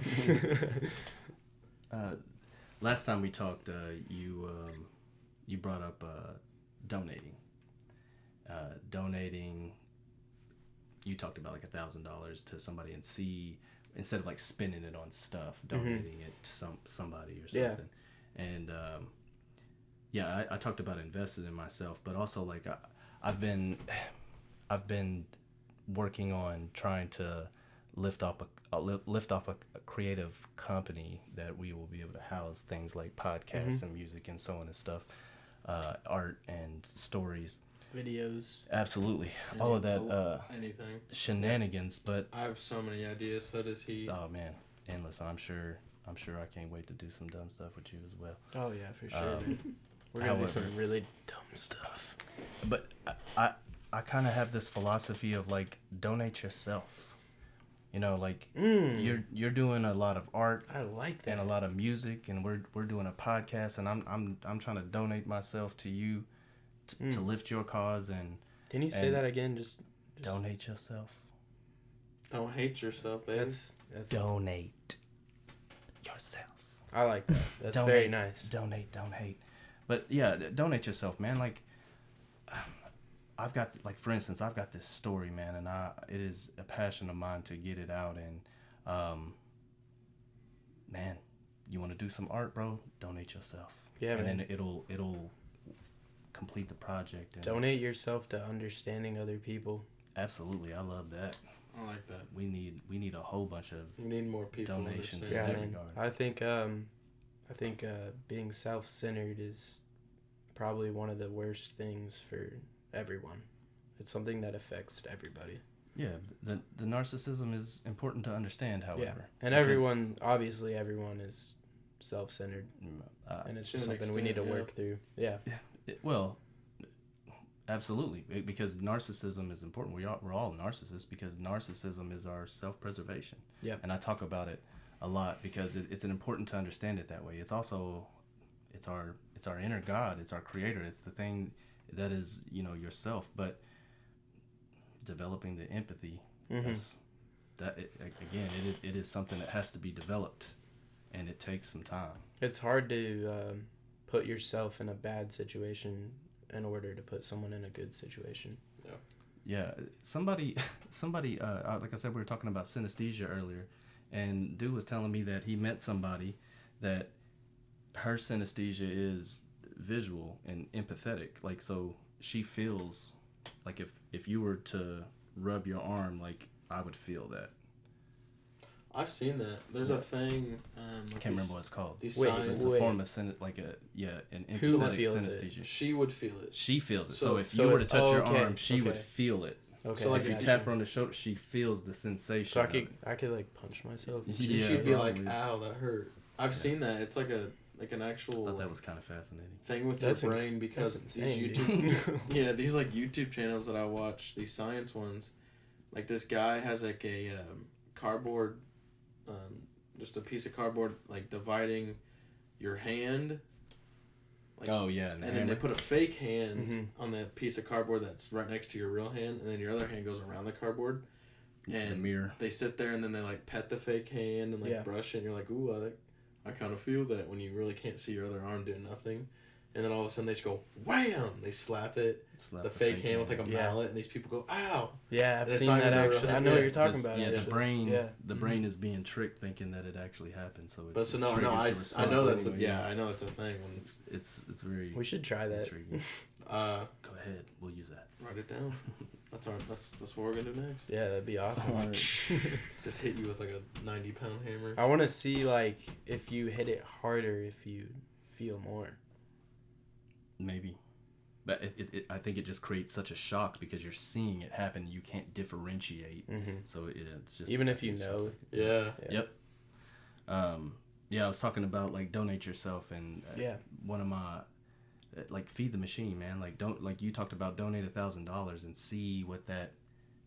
Last time we talked, you brought up donating. Donating. You talked about like $1,000 to somebody and see instead of like spending it on stuff, donating it to somebody or something. And I talked about investing in myself, but also like I've been working on trying to lift off a creative company that we will be able to house things like podcasts and music and so on and stuff, art and stories, videos. Absolutely, all of that. Anything. Shenanigans, but I have so many ideas. So does he. Oh man, endless. I'm sure I can't wait to do some dumb stuff with you as well. Oh yeah, for sure. We're gonna do some really dumb stuff. But I kind of have this philosophy of like donate yourself. You know, like you're doing a lot of art. I like that. And a lot of music, and we're doing a podcast, and I'm trying to donate myself to you to lift your cause. And can you say that again? Just donate yourself. Don't hate yourself, baby. That's donate yourself. I like that. That's very nice. Donate, don't hate. But yeah, donate yourself, man. Like I've got, like, for instance, I've got this story, man, and it is a passion of mine to get it out. And man, you want to do some art, bro? Donate yourself. Yeah, and man. then it'll complete the project. And donate yourself to understanding other people. Absolutely, I love that. I like that. We need a whole bunch of more people donations. Yeah, in that man. regard. I think being self-centered is probably one of the worst things for everyone. It's something that affects everybody. Yeah, the narcissism is important to understand, however. Yeah. And everyone is self-centered. And it's just something we need to work through. Yeah. Well, absolutely, because narcissism is important. We're all narcissists because narcissism is our self-preservation. Yeah. And I talk about it a lot because it's important to understand it that way. It's also it's our inner God. It's our creator. It's the thing that is, yourself. But developing the empathy, it is something that has to be developed, and it takes some time. It's hard to put yourself in a bad situation in order to put someone in a good situation. Yeah. Somebody like I said, we were talking about synesthesia earlier, and dude was telling me that he met somebody that her synesthesia is visual and empathetic. Like, so she feels like if you were to rub your arm, like I would feel that. I've seen that. There's a thing. I can't remember what it's called. It's a form of an empathetic synesthesia. She would feel it. She feels it. So if you were to touch your arm, she would feel it. Okay. So like if you tap her on the shoulder, she feels the sensation. So I could like punch myself. Yeah, she'd be like, "Ow, that hurt." I've seen that. It's like an actual. I thought that was kind of fascinating. Thing with your brain because these YouTube, these like YouTube channels that I watch, these science ones, like this guy has like a cardboard, just a piece of cardboard like dividing your hand. Like, and then they put a fake hand on that piece of cardboard that's right next to your real hand, and then your other hand goes around the cardboard. And the mirror. They sit there and then they like pet the fake hand and like brush it, and you're like, ooh, I kind of feel that when you really can't see your other arm doing nothing. And then all of a sudden they just go, wham! They slap the fake hand with like a mallet, and these people go, ow! Yeah, I've seen that actually. I know what you're talking about. Yeah, the brain is being tricked thinking that it actually happened. So I know that's a thing. When it's very. We should try that. Intriguing. Go ahead, we'll use that. Write it down. That's what we're gonna do next. Yeah, that'd be awesome. Just hit you with like a 90-pound hammer. I want to see like if you hit it harder, if you feel more. Maybe, but I think it just creates such a shock because you're seeing it happen. You can't differentiate, so it's just even if you know. Yeah. Yep. I was talking about like donate yourself, and one of my like feed the machine, man. Like you talked about donate $1,000 and see what that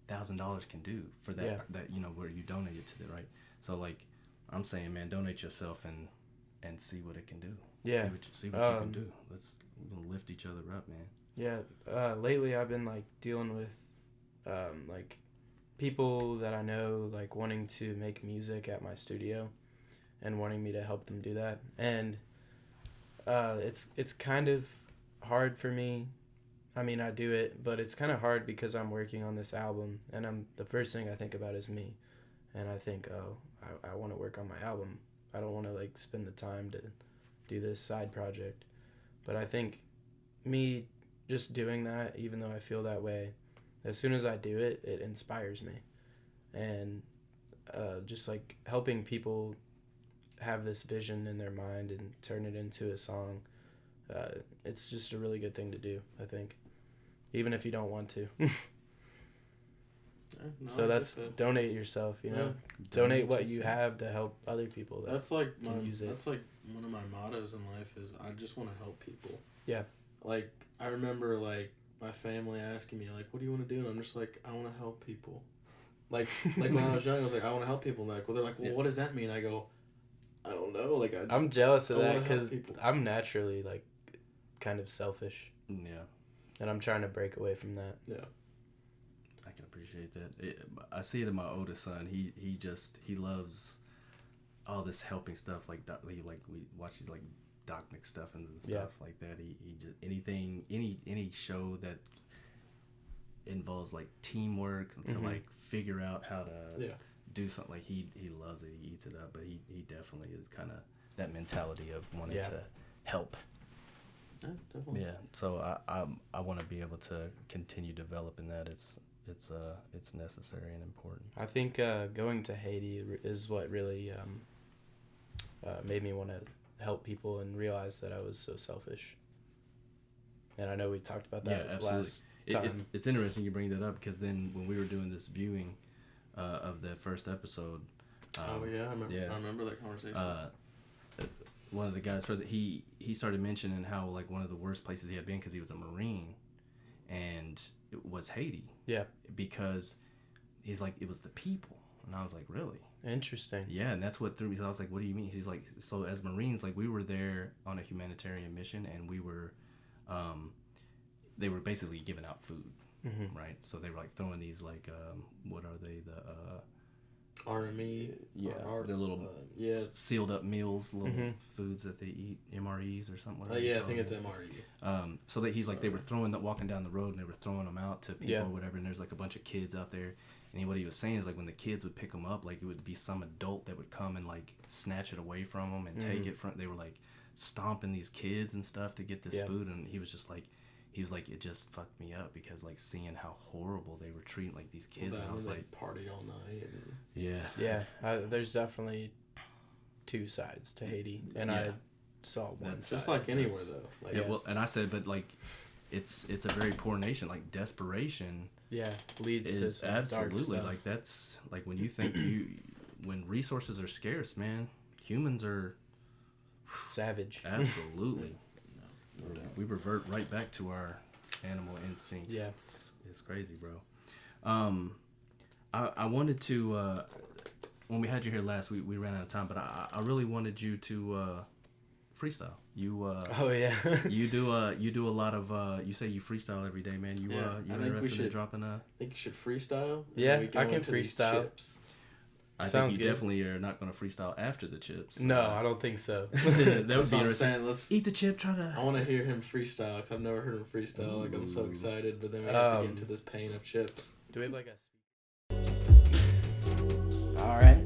$1,000 can do for that where you donated to it, right? So like I'm saying, man, donate yourself and see what it can do. Yeah. See what you can do. We're gonna lift each other up, man. Yeah. Lately I've been like dealing with like people that I know like wanting to make music at my studio and wanting me to help them do that. And it's kind of hard for me. I mean, I do it, but it's kind of hard because I'm working on this album, and the first thing I think about is me. And I think, oh, I want to work on my album. I don't want to like spend the time to do this side project. But I think me just doing that, even though I feel that way, as soon as I do it, it inspires me. And just like helping people have this vision in their mind and turn it into a song, it's just a really good thing to do, I think, even if you don't want to. So that's donate yourself, you know. Donate what you have to help other people. That's like that's like one of my mottos in life is I just want to help people. Yeah. Like I remember like my family asking me like, "What do you want to do?" And I'm just like, "I want to help people." Like when I was young, I was like, "I want to help people." And they're like, "Well, what does that mean?" I go, "I don't know." Like I'm jealous of that because I'm naturally like kind of selfish. Yeah. And I'm trying to break away from that. Yeah. I can appreciate that. I see it in my oldest son. He loves all this helping stuff. Like we watch these like Docnic stuff and stuff like that. He just any show that involves like teamwork to like figure out how to do something. Like he loves it. He eats it up. But he definitely is kind of that mentality of wanting to help. Yeah, definitely. Yeah. So I want to be able to continue developing that. It's necessary and important. I think going to Haiti is what really made me want to help people and realize that I was so selfish. And I know we talked about that last time. It's interesting you bring that up because then when we were doing this viewing of the first episode. I remember that conversation. One of the guys present, he started mentioning how like one of the worst places he had been because he was a Marine, and it was Haiti. Yeah. Because he's like, it was the people. And I was like, really? Interesting. Yeah, and that's what threw me. So I was like, what do you mean? He's like, so as Marines, like we were there on a humanitarian mission, and we were, they were basically giving out food, right? So they were like throwing these like, what are they? The RME, the little sealed up meals, little foods that they eat, MREs or something like that. I think it's MRE. So that he's like, they were walking down the road and they were throwing them out to people or whatever, and there's like a bunch of kids out there, and what he was saying is like when the kids would pick them up, like it would be some adult that would come and like snatch it away from them and take it from. They were like stomping these kids and stuff to get this food, and he was just like. He was like, it just fucked me up because like seeing how horrible they were treating like these kids, and I was like, party all night. There's definitely two sides to Haiti, and I saw one. That's just like anywhere though. Like, well, and I said, but like, it's a very poor nation. Like desperation, leads to some absolutely dark stuff. like that's like when you think when resources are scarce, man, humans are savage. Absolutely. We revert right back to our animal instincts. Yeah. It's crazy, bro. I wanted to, when we had you here last week, we ran out of time, but I really wanted you to freestyle. You you do a lot of you say you freestyle every day, man. You interested in dropping a? I think you should freestyle. Yeah, I can freestyle. I think you definitely are not going to freestyle after the chips. No, I don't think so. That would be interesting. Let's eat the chip. I want to hear him freestyle because I've never heard him freestyle. Like I'm so excited, but then we have to get into this pain of chips. Do we have like a? All right.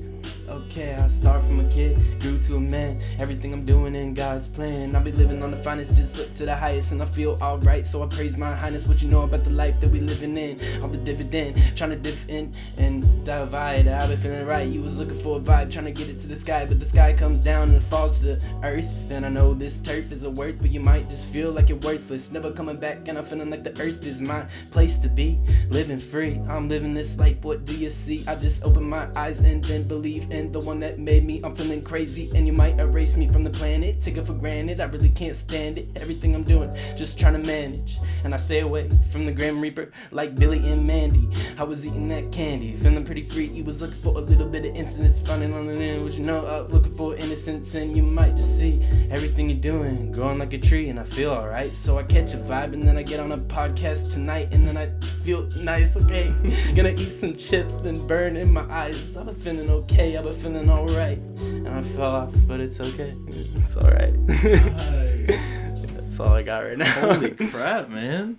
Okay, I start from a kid, grew to a man. Everything I'm doing in God's plan. I'll be living on the finest, just look to the highest, and I feel alright. So I praise my highness. What you know about the life that we living in? All the dividend, trying to dip in and divide. I've been feeling right. You was looking for a vibe, trying to get it to the sky, but the sky comes down and it falls to the earth. And I know this turf is a worth, but you might just feel like you're worthless, never coming back. And I'm feeling like the earth is my place to be, living free. I'm living this life. What do you see? I just open my eyes and then believe in the one that made me. I'm feeling crazy and you might erase me from the planet, take it for granted. I really can't stand it. Everything I'm doing, just trying to manage, and I stay away from the Grim Reaper like Billy and Mandy. I was eating that candy, feeling pretty free. You was looking for a little bit of incidence, finding on the end what you know of, looking for innocence, and you might just see everything you're doing growing like a tree. And I feel alright, so I catch a vibe, and then I get on a podcast tonight, and then I feel nice. Okay, gonna eat some chips, then burn in my eyes. I've been feeling okay, I've been feeling alright, and I fell off, but it's okay. It's alright. That's all I got right now. Holy crap, man.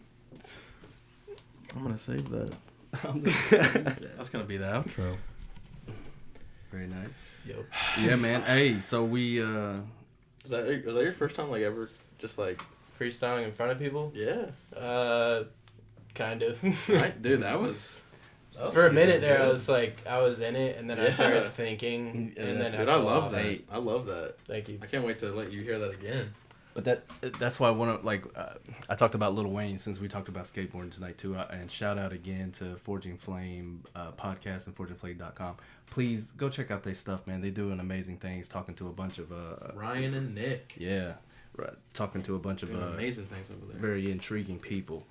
I'm gonna save that. That's gonna be the outro. Very nice. Yep. Yeah, man. Hey, so we Was that your first time like ever just like Freestyling in front of people? Yeah. Kind of. Right, dude, that was for a minute there, I was in it, and then I started thinking, and then I love that. I love that. Thank you. I can't wait to let you hear that again. But that's why I want to I talked about Lil Wayne since we talked about skateboarding tonight too, and shout out again to Forging Flame podcast and forgingflame.com. Please go check out their stuff, man. They doing amazing things. Talking to a bunch of Ryan and Nick. Yeah, right. Talking to a bunch of amazing things over there. Very intriguing people.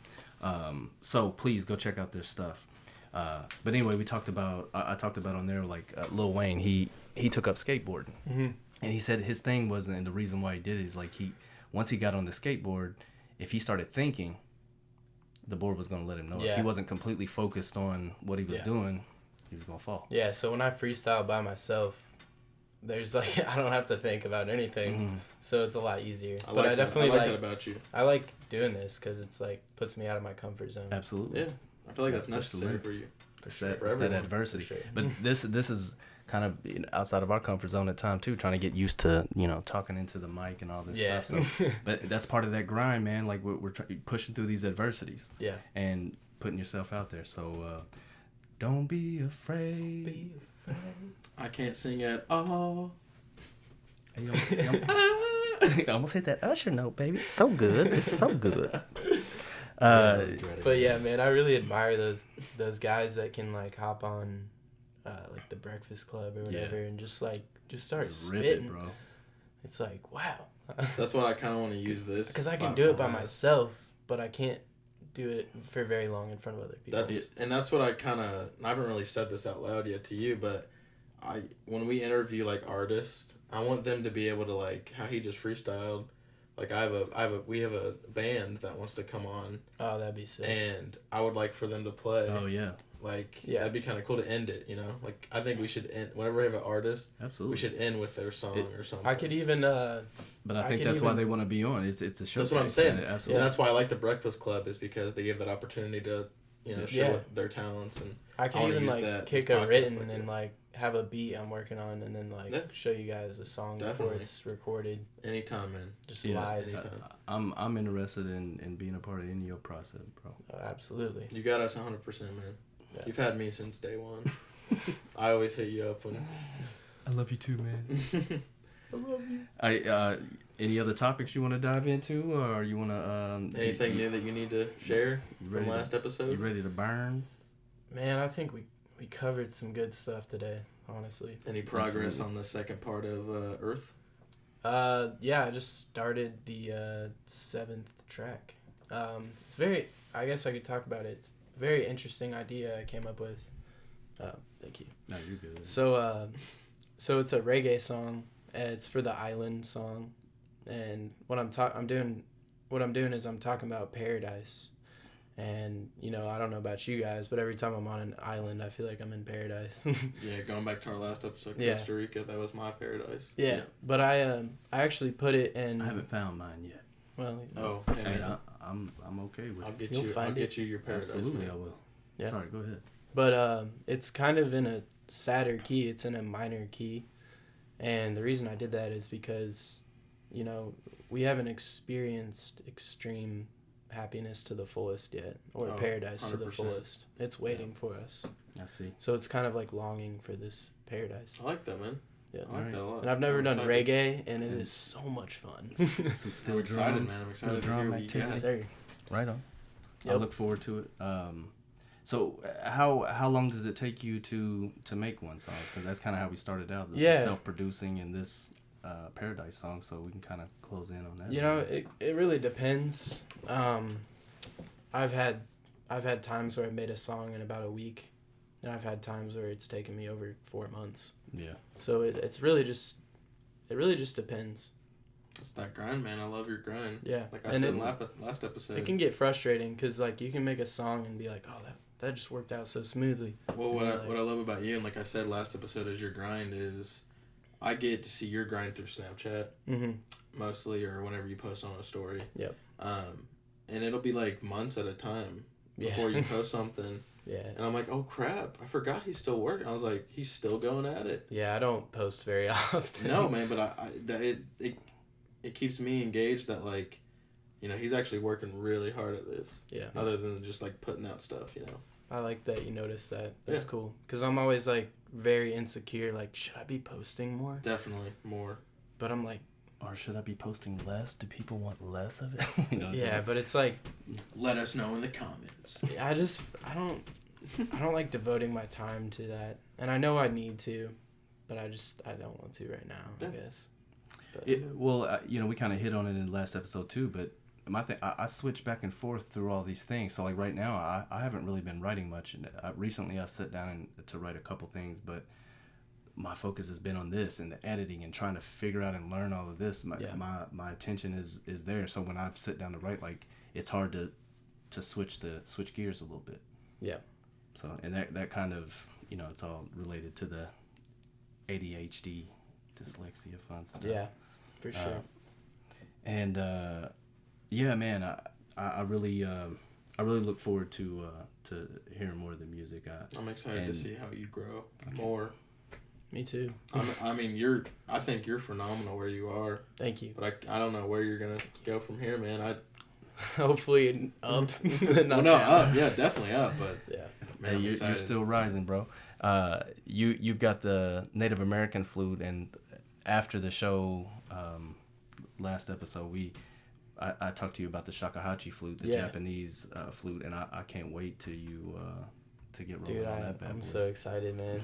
So please go check out their stuff. But anyway, I talked about on there Lil Wayne. He took up skateboarding, and he said his thing wasn't, and the reason why he did it is once he got on the skateboard, if he started thinking, the board was going to let him know. Yeah. If he wasn't completely focused on what he was doing, he was going to fall. Yeah, so when I freestyle by myself, there's I don't have to think about anything, so it's a lot easier. I definitely like that about you. I like doing this because it's puts me out of my comfort zone. Absolutely. Yeah, I feel like that's necessary for you. It's that adversity. Sure. But this is kind of outside of our comfort zone at times too, trying to get used to talking into the mic and all this stuff. So, but that's part of that grind, man. Like we're pushing through these adversities. Yeah. And putting yourself out there. So don't be afraid. I can't sing at all. I almost hit that Usher note, baby. It's so good. It's so good. But yeah, man, I really admire those guys that can hop on the Breakfast Club or whatever and just start spitting, rip it, bro. It's wow. That's what I kind of want to use this because I can do it by myself, but I can't do it for very long in front of other people. That's what I haven't really said this out loud yet to you, but when we interview artists, I want them to be able to how he just freestyled. We have a band that wants to come on. Oh, that'd be sick. And I would like for them to play. Oh yeah. That'd be kind of cool to end it, I think we should end whenever we have an artist. Absolutely. We should end with their song or something. I could even. But I think that's why they want to be on. It's a show. That's what I'm saying. Absolutely. And that's why I like the Breakfast Club is because they give that opportunity to show their talents, and I can even kick a written and have a beat I'm working on, and then show you guys a song before it's recorded. Anytime, man. Just live. Anytime. I'm interested in being a part of any of your process, bro. Absolutely. You got us 100%, man. Yeah. You've had me since day one. I always hit you up when. I love you too, man. I love you. Any other topics you want to dive into, or you want to anything new that you need to share from last episode? You ready to burn? Man, I think we covered some good stuff today, honestly. Any progress on the second part of Earth? Yeah, I just started the 7th track. It's very. I guess I could talk about it. It's a very interesting idea I came up with. Thank you. No, you're good. So it's a reggae song. It's for the island song, and what I'm doing is I'm talking about paradise. And I don't know about you guys, but every time I'm on an island, I feel like I'm in paradise. Yeah, going back to our last episode, Costa Rica, that was my paradise. Yeah, but I actually put it in. I haven't found mine yet. Well, I'm okay with it. I'll get you your paradise. Absolutely, man. I will. Yeah. Sorry, go ahead. But it's kind of in a sadder key. It's in a minor key, and the reason I did that is because, we haven't experienced extreme happiness to the fullest yet, or paradise 100%. To the fullest. It's waiting for us. I see. So it's kind of longing for this paradise. I like that, man. Yeah, I like that a lot. And I've never done reggae, and it is so much fun. Some still excited, drums, man. I'm excited to hear what you got. Right on. Yep. I look forward to it. So how long does it take you to make one song? Because that's kind of how we started out, the self-producing and this Paradise song. So we can kind of close in on that. It really depends. I've had times where I've made a song in about a week, and I've had times where it's taken me over 4 months. Yeah. So it really just depends. It's that grind, man. I love your grind. Yeah. Like I said in last episode. It can get frustrating because you can make a song and be like, oh, that just worked out so smoothly. Well, what I love about you, and like I said last episode, is your grind is, I get to see your grind through Snapchat, mostly, or whenever you post on a story. Yep. And it'll be months at a time before you post something, Yeah. And I'm like, oh crap, I forgot he's still working. I was like, he's still going at it. Yeah, I don't post very often. No, man, but it keeps me engaged that, like, you know, he's actually working really hard at this. Yeah. Other than just, like, putting out stuff, you know. I like that you noticed that. That's cool. Because I'm always, like, very insecure. Like, should I be posting more? Definitely more. But I'm like... Or should I be posting less? Do people want less of it? You know, yeah, but it's like... Let us know in the comments. I don't like devoting my time to that. And I know I need to, but I don't want to right now, I guess. But, you know, we kind of hit on it in the last episode too, but my thing, I switch back and forth through all these things. So like right now, I haven't really been writing much. And recently I've sat down to write a couple things, but my focus has been on this and the editing and trying to figure out and learn all of this. My attention is there. So when I sit down to write, like, it's hard to switch gears a little bit. Yeah. So, and that kind of, you know, it's all related to the ADHD, dyslexia, fun stuff. Yeah, for sure. And yeah, man, I really look forward to hearing more of the music. I'm excited to see how you grow more. Me too. I mean, I think you're phenomenal where you are. Thank you. But I don't know where you're gonna go from here, man. Hopefully up. Up. Yeah, definitely up. But yeah, man, you're still rising, bro. You've got the Native American flute, and after the show, last episode, I talked to you about the shakuhachi flute, the Japanese flute, and I can't wait till you to get rolling on that bad boy. I'm so excited, man.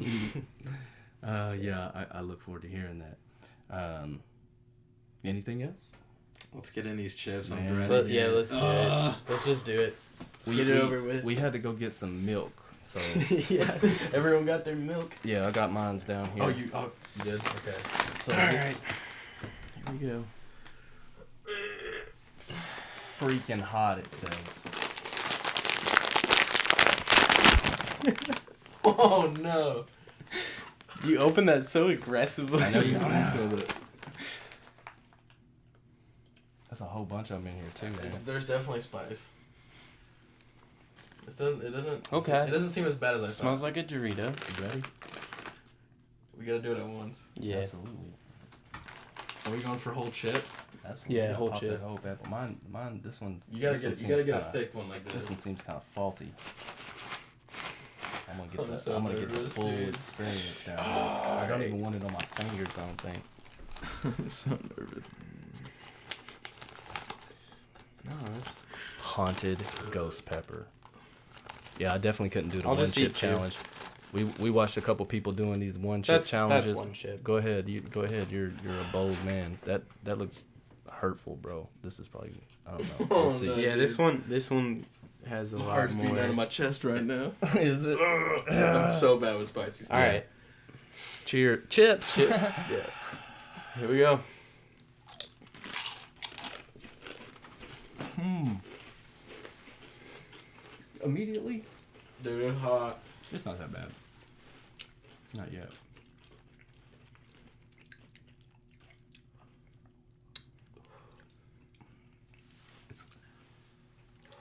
Yeah, I look forward to hearing that. Anything else? Let's get in these chips. Man. I'm ready. Let's do it. Let's just do it. Get it over with. We had to go get some milk. So yeah, everyone got their milk. Yeah, I got mine's down here. You did? Okay. So, all right. Here we go. Freaking hot, it says. Oh no. You opened that so aggressively. I know you messed with it. There's a whole bunch of them in here too, man. There's definitely spice. It doesn't. Okay. It doesn't seem as bad as I thought. Smells like a Dorito. You ready? We gotta do it at once. Yeah. Absolutely. Are we going for whole chip? Absolutely. Yeah, whole Pop chip. That whole pepper. Mine. This one. You gotta get a thick one like this. This one seems kind of faulty. I'm gonna get the nervous, full dude. experience down here. I don't even want it on my fingers. I don't think. I'm so nervous. No, that's Haunted ghost pepper. Yeah, I definitely couldn't do the I'll one just chip eat two. challenge. We watched a couple people doing these one chip challenges. That's one chip. Go ahead. Go ahead. You're a bold man. That looks hurtful, bro. This is probably, I don't know. We'll see. no. yeah. This one has a My lot heart's more. beating out of my chest right now. Is it? I'm so bad with spicy stuff. All right. Cheer chips. Yeah. Here we go. Immediately. Dude, it's hot. It's not that bad. Not yet.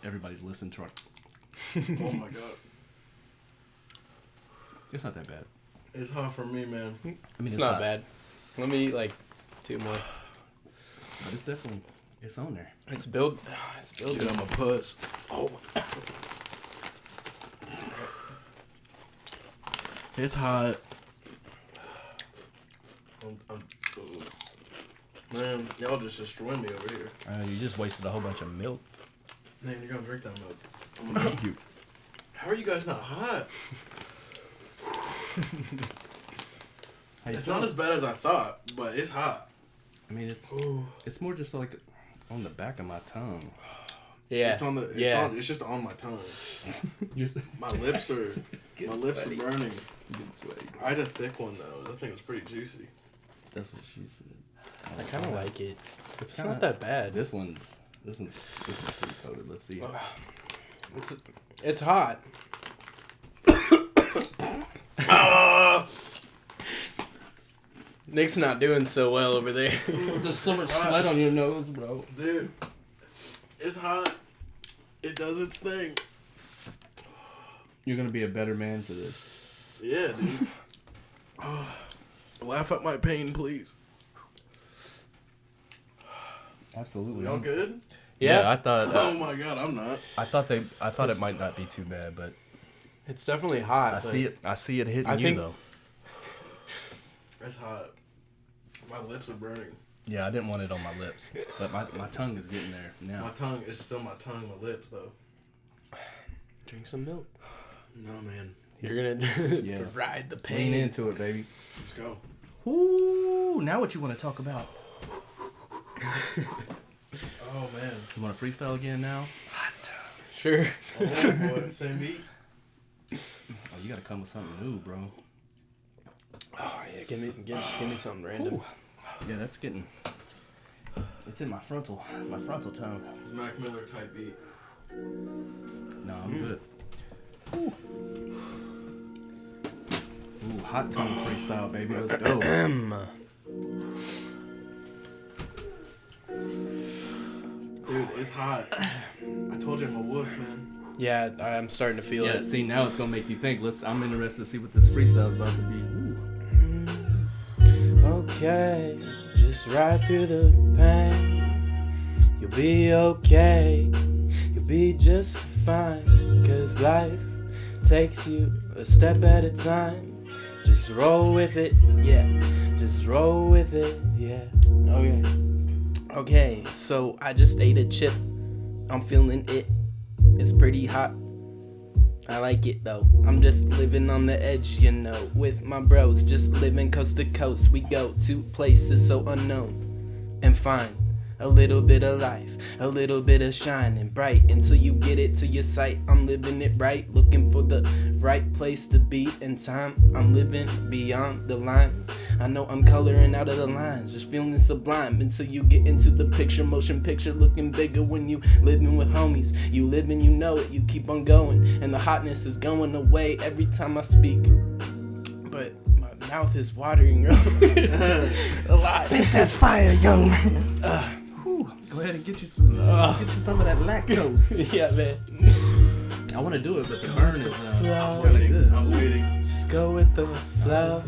Everybody's listening to our... Oh my god. It's not that bad. It's hot for me, man. I mean, It's not bad. Let me eat like 2 more. But it's definitely... It's on there. It's built. It's built. Dude, I'm a puss. Oh. It's hot. Man, y'all just destroying me over here. You just wasted a whole bunch of milk. Man, you're gonna drink that milk. Thank you. How are you guys not hot? It's not as bad as I thought, but it's hot. I mean, it's more just like on the back of my tongue. Yeah. It's on the. It's just on my tongue. My lips are. My lips are burning. You get sweaty. I had a thick one though. That thing was pretty juicy. That's what she said. I kind of like it. It's kinda- not that bad. This one's pretty coated. Let's see. It's hot. Nick's not doing so well over there. There's so much sweat on your nose, bro. Dude, it's hot. It does its thing. You're gonna be a better man for this. Yeah, dude. Laugh at my pain, please. Absolutely. Y'all good? Yeah, I thought. Oh my god, I'm not. I thought it might not be too bad, but It's definitely hot. I see it hitting you though. It's hot. My lips are burning. Yeah, I didn't want it on my lips, but my tongue is getting there now. My tongue is still my tongue, my lips though. Drink some milk. No, man. You're gonna ride the pain. Lean into it, baby. Let's go. Ooh, now what you want to talk about? Oh man. You want to freestyle again now? Sure. Oh boy, same beat. Oh, you gotta come with something new, bro. Oh yeah, just give me something random. Ooh. Yeah, that's getting. It's in my frontal tone. It's Mac Miller type beat. No, I'm good. Ooh. Ooh, hot tongue freestyle, baby. Let's go. Dude, it's hot. I told you I'm a wuss, man. Yeah, I'm starting to feel it. See, now it's gonna make you think. I'm interested to see what this freestyle is about to be. Ooh. Okay, just ride through the pain. You'll be okay. You'll be just fine. 'Cause life takes you a step at a time. Just roll with it, yeah. Just roll with it, yeah. Okay, so I just ate a chip. I'm feeling it. It's pretty hot. I like it though. I'm just living on the edge, you know, with my bros, just living coast to coast. We go to places so unknown and find a little bit of life, a little bit of shining bright until you get it to your sight. I'm living it right, looking for the right place to be in time. I'm living beyond the line. I know I'm coloring out of the lines, just feeling sublime until you get into the picture, motion picture looking bigger when you living with homies. You live and you know it, you keep on going, and the hotness is going away every time I speak. But my mouth is watering a lot. Spit that fire, young man. Go ahead and get you some of that lactose. Yeah, man. I want to do it, but the burn is I'm waiting. Just go with the flow.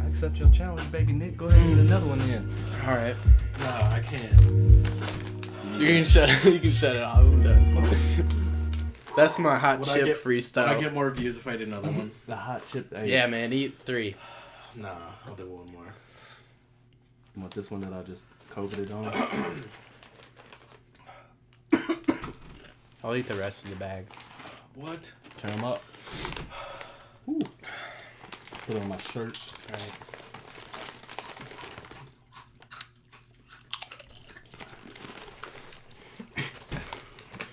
I accept your challenge, baby Nick. Go ahead and get another one in. All right. No, I can't. You can shut it off. I'm done. That's my hot chip freestyle. Would I get more views if I did another one? The hot chip. Yeah, man. Eat 3. Nah, I'll do one more. You want this one that I just coveted on? I'll eat the rest of the bag. What? Turn them up. Ooh. Put it on my shirt. All right.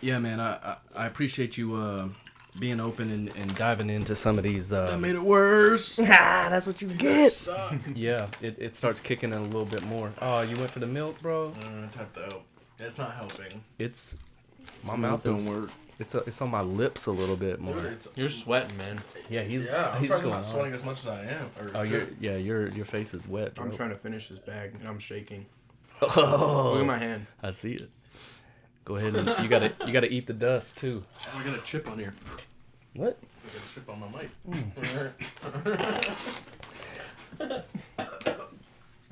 Yeah, man. I appreciate you being open and diving into some of these. That made it worse. That's what you get. Yeah, it starts kicking in a little bit more. Oh, you went for the milk, bro? Tapped out. It's not helping. It's my mouth don't work. It's on my lips a little bit more. Dude, You're sweating, man. Yeah, I'm he's surprised I'm going not sweating as much as I am. Oh, your face is wet, bro. I'm trying to finish this bag and I'm shaking. Oh, Look at my hand. I see it. Go ahead and you gotta eat the dust too. Oh, I got a chip on here. What? I got a chip on my mic.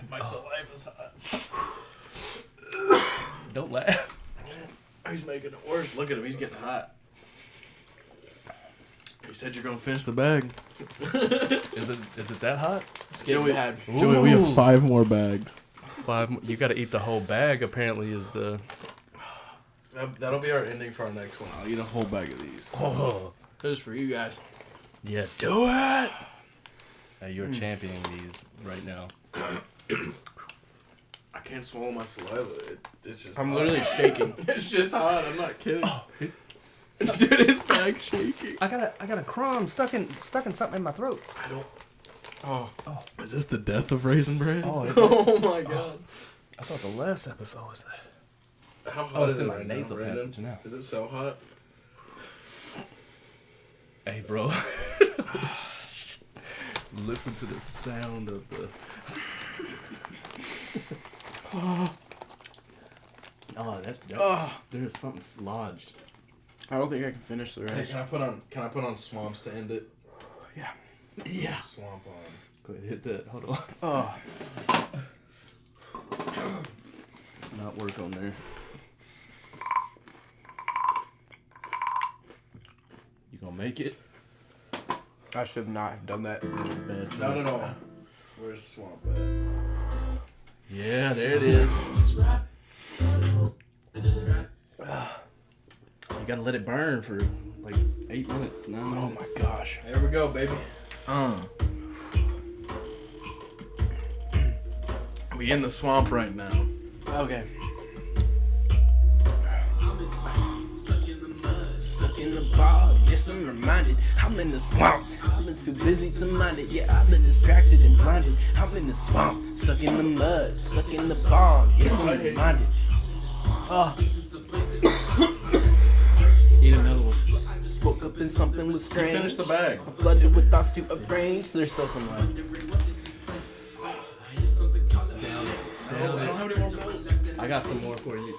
My saliva's hot. Don't laugh. He's making it worse. Look at him. He's getting hot. You said you're gonna finish the bag. Is it that hot? Joey, Ooh. we have 5 more bags. 5 more. You gotta eat the whole bag. Apparently, is the. That'll be our ending for our next one. I'll eat a whole bag of these. Oh. This is for you guys. Yeah, do it. You're championing these right now. I can't swallow my saliva. It's just. I'm hot. literally shaking. It's just hot. I'm not kidding. Dude, his bag's shaking. I got a crumb stuck in something in my throat. I don't. Oh. Is this the death of Raisinbran? Oh, My god. I thought the last episode was that. How hot it's is in it my right nasal now, Brandon? passage now. Is it so hot? Hey, bro. Listen to the sound of the. Oh, there's something lodged. I don't think I can finish the rest. Hey, can I put on Swamps to end it? Yeah. Yeah. Swamp on. Go ahead, hit that. Hold on. Oh. Not work on there. You gonna make it? I should not have done that. Not at all. Where's Swamp at? Yeah, there it is. You gotta let it burn for like 8 minutes, 9 minutes. Oh my gosh. There we go, baby. We in the swamp right now. Okay. Stuck in the bog, yes I'm reminded I'm in the swamp. I've been too busy to mind it. Yeah, I've been distracted and blinded. I'm in the swamp, stuck in the mud, stuck in the bog. Yes I'm reminded. Oh, Eat another one. woke up and something was strange. Finish the bag. Flooded with thoughts to arrange. There's still some left. I don't have any more milk. I got some more for you.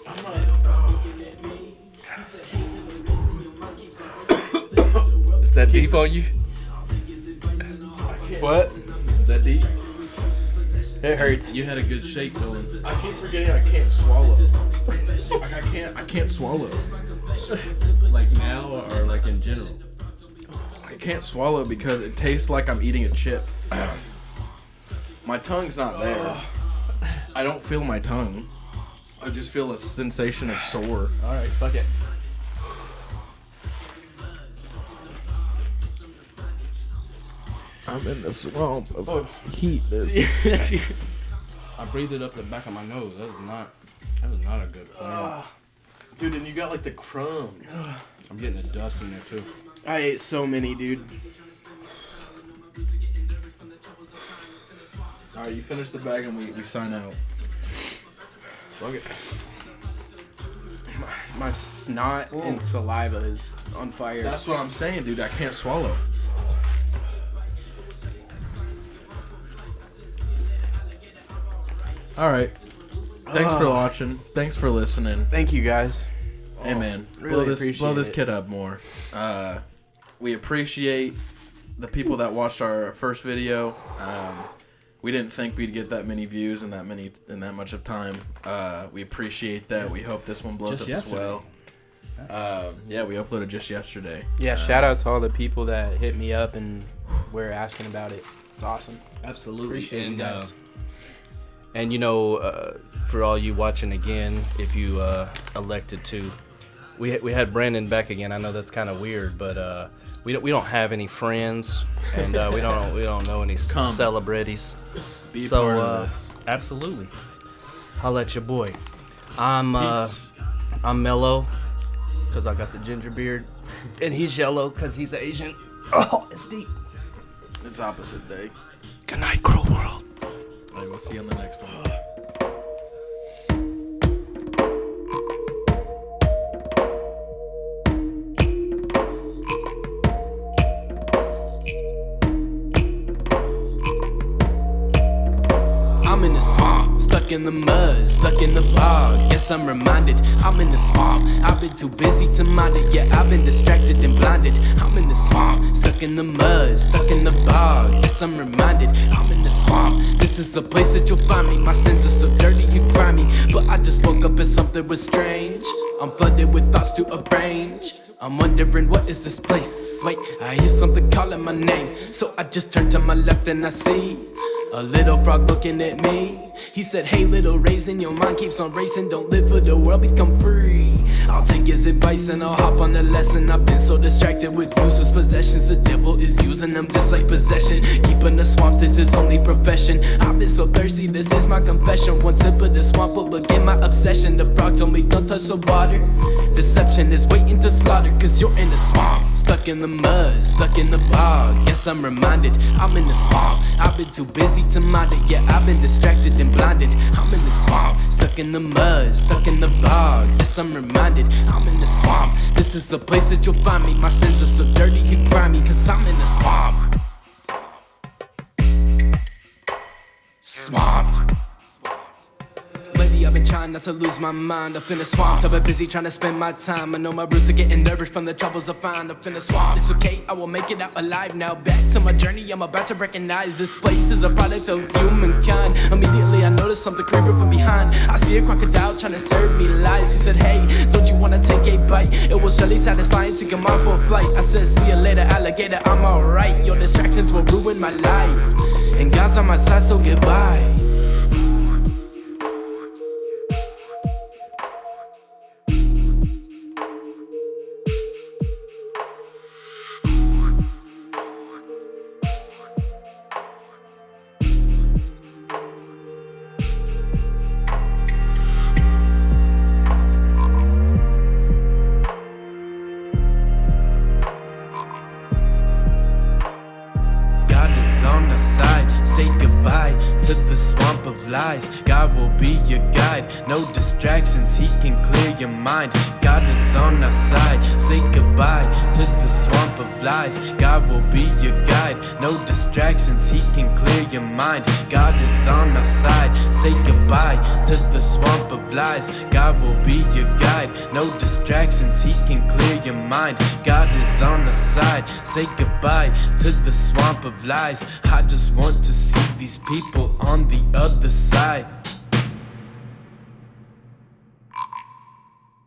Is that deep on you? What? Is that deep? It hurts. You had a good shake going. I keep forgetting I can't swallow. I can't swallow. Like now or like in general? I can't swallow because it tastes like I'm eating a chip. My tongue's not there. I don't feel my tongue. I just feel a sensation of sore. Alright, fuck it. I'm in the swamp of heatness. I breathed it up the back of my nose. That was not a good plan. Dude, and you got like the crumbs. I'm getting the dust in there too. I ate so many, dude. Alright, you finish the bag and we sign out. Fuck it. My snot and saliva is on fire. That's what I'm saying, dude. I can't swallow. Alright. Thanks for watching. Thanks for listening. Thank you guys. Hey man, really blow appreciate this it. kid up more. We appreciate the people that watched our first video. We didn't think we'd get that many views in that much of time. We appreciate that. We hope this one blows Just up yesterday. as well. Yeah, we uploaded just yesterday. Yeah, shout out to all the people that hit me up and were asking about it. It's awesome. Absolutely. Appreciate you guys. And you know, for all you watching again, if you elected to, we had Brandon back again. I know that's kind of weird, but we don't have any friends, and we don't know any celebrities. Be So part of this. absolutely, holla at your boy. I'm Mellо, cause I got the ginger beard, and he's yellow, cause he's Asian. Oh, it's deep. It's opposite day. Good night, cruel world. Alright, we'll see you on the next one. I'm in the swamp, stuck in the mud, stuck in the bog. Yes, I'm reminded I'm in the swamp. I've been too busy to mind it. Yeah, I've been distracted and blinded. I'm in the swamp, stuck in the mud, stuck in the bog. Yes, I'm reminded I'm in the swamp. This is a place that you'll find me. My sins are so dirty and grimy, but I just woke up and something was strange. I'm flooded with thoughts to arrange. I'm wondering what is this place? Wait, I hear something calling my name. So I just turn to my left and I see a little frog looking at me. He said, hey little raisin, your mind keeps on racing. Don't live for the world, become free. I'll take his advice and I'll hop on the lesson. I've been so distracted with useless possessions. The devil is using them just like possession. Keeping the swamp, this is only profession. I've been so thirsty, this is my confession. One sip of the swamp will begin my obsession. The frog told me don't touch the water. Deception is waiting to slaughter, cause you're in the swamp. Stuck in the mud, stuck in the bog. Yes, I'm reminded I'm in the swamp. I've been too busy to mind it. Yeah, I've been distracted and blinded. I'm in the swamp, stuck in the mud, stuck in the bog. Yes, I'm reminded I'm in the swamp. This is a place that you'll find me. My sins are so dirty and grimy, cause I'm in the swamp. Swamped. I've been trying not to lose my mind. Up in the swamp, I've been busy trying to spend my time. I know my roots are getting nervous from the troubles I find. Up in the swamp, it's okay, I will make it out alive. Now back to my journey, I'm about to recognize this place is a product of humankind. Immediately I noticed something creeping from behind. I see a crocodile trying to serve me lies. He said, hey, don't you wanna take a bite? It was surely satisfying to come out for a flight. I said, see you later, alligator, I'm alright. Your distractions will ruin my life, and God's on my side, so goodbye. On the side, say goodbye to the swamp of lies. God will be your guide, no distractions, he can clear your mind. God is on our side, say goodbye to the swamp of lies. God will be your guide, no distractions, he can clear your mind. God is on our side, say goodbye to the swamp of lies. God will be your guide, no distractions, he can clear your mind. God is on our side, say goodbye to the swamp of lies. I just want to see these people on the other side.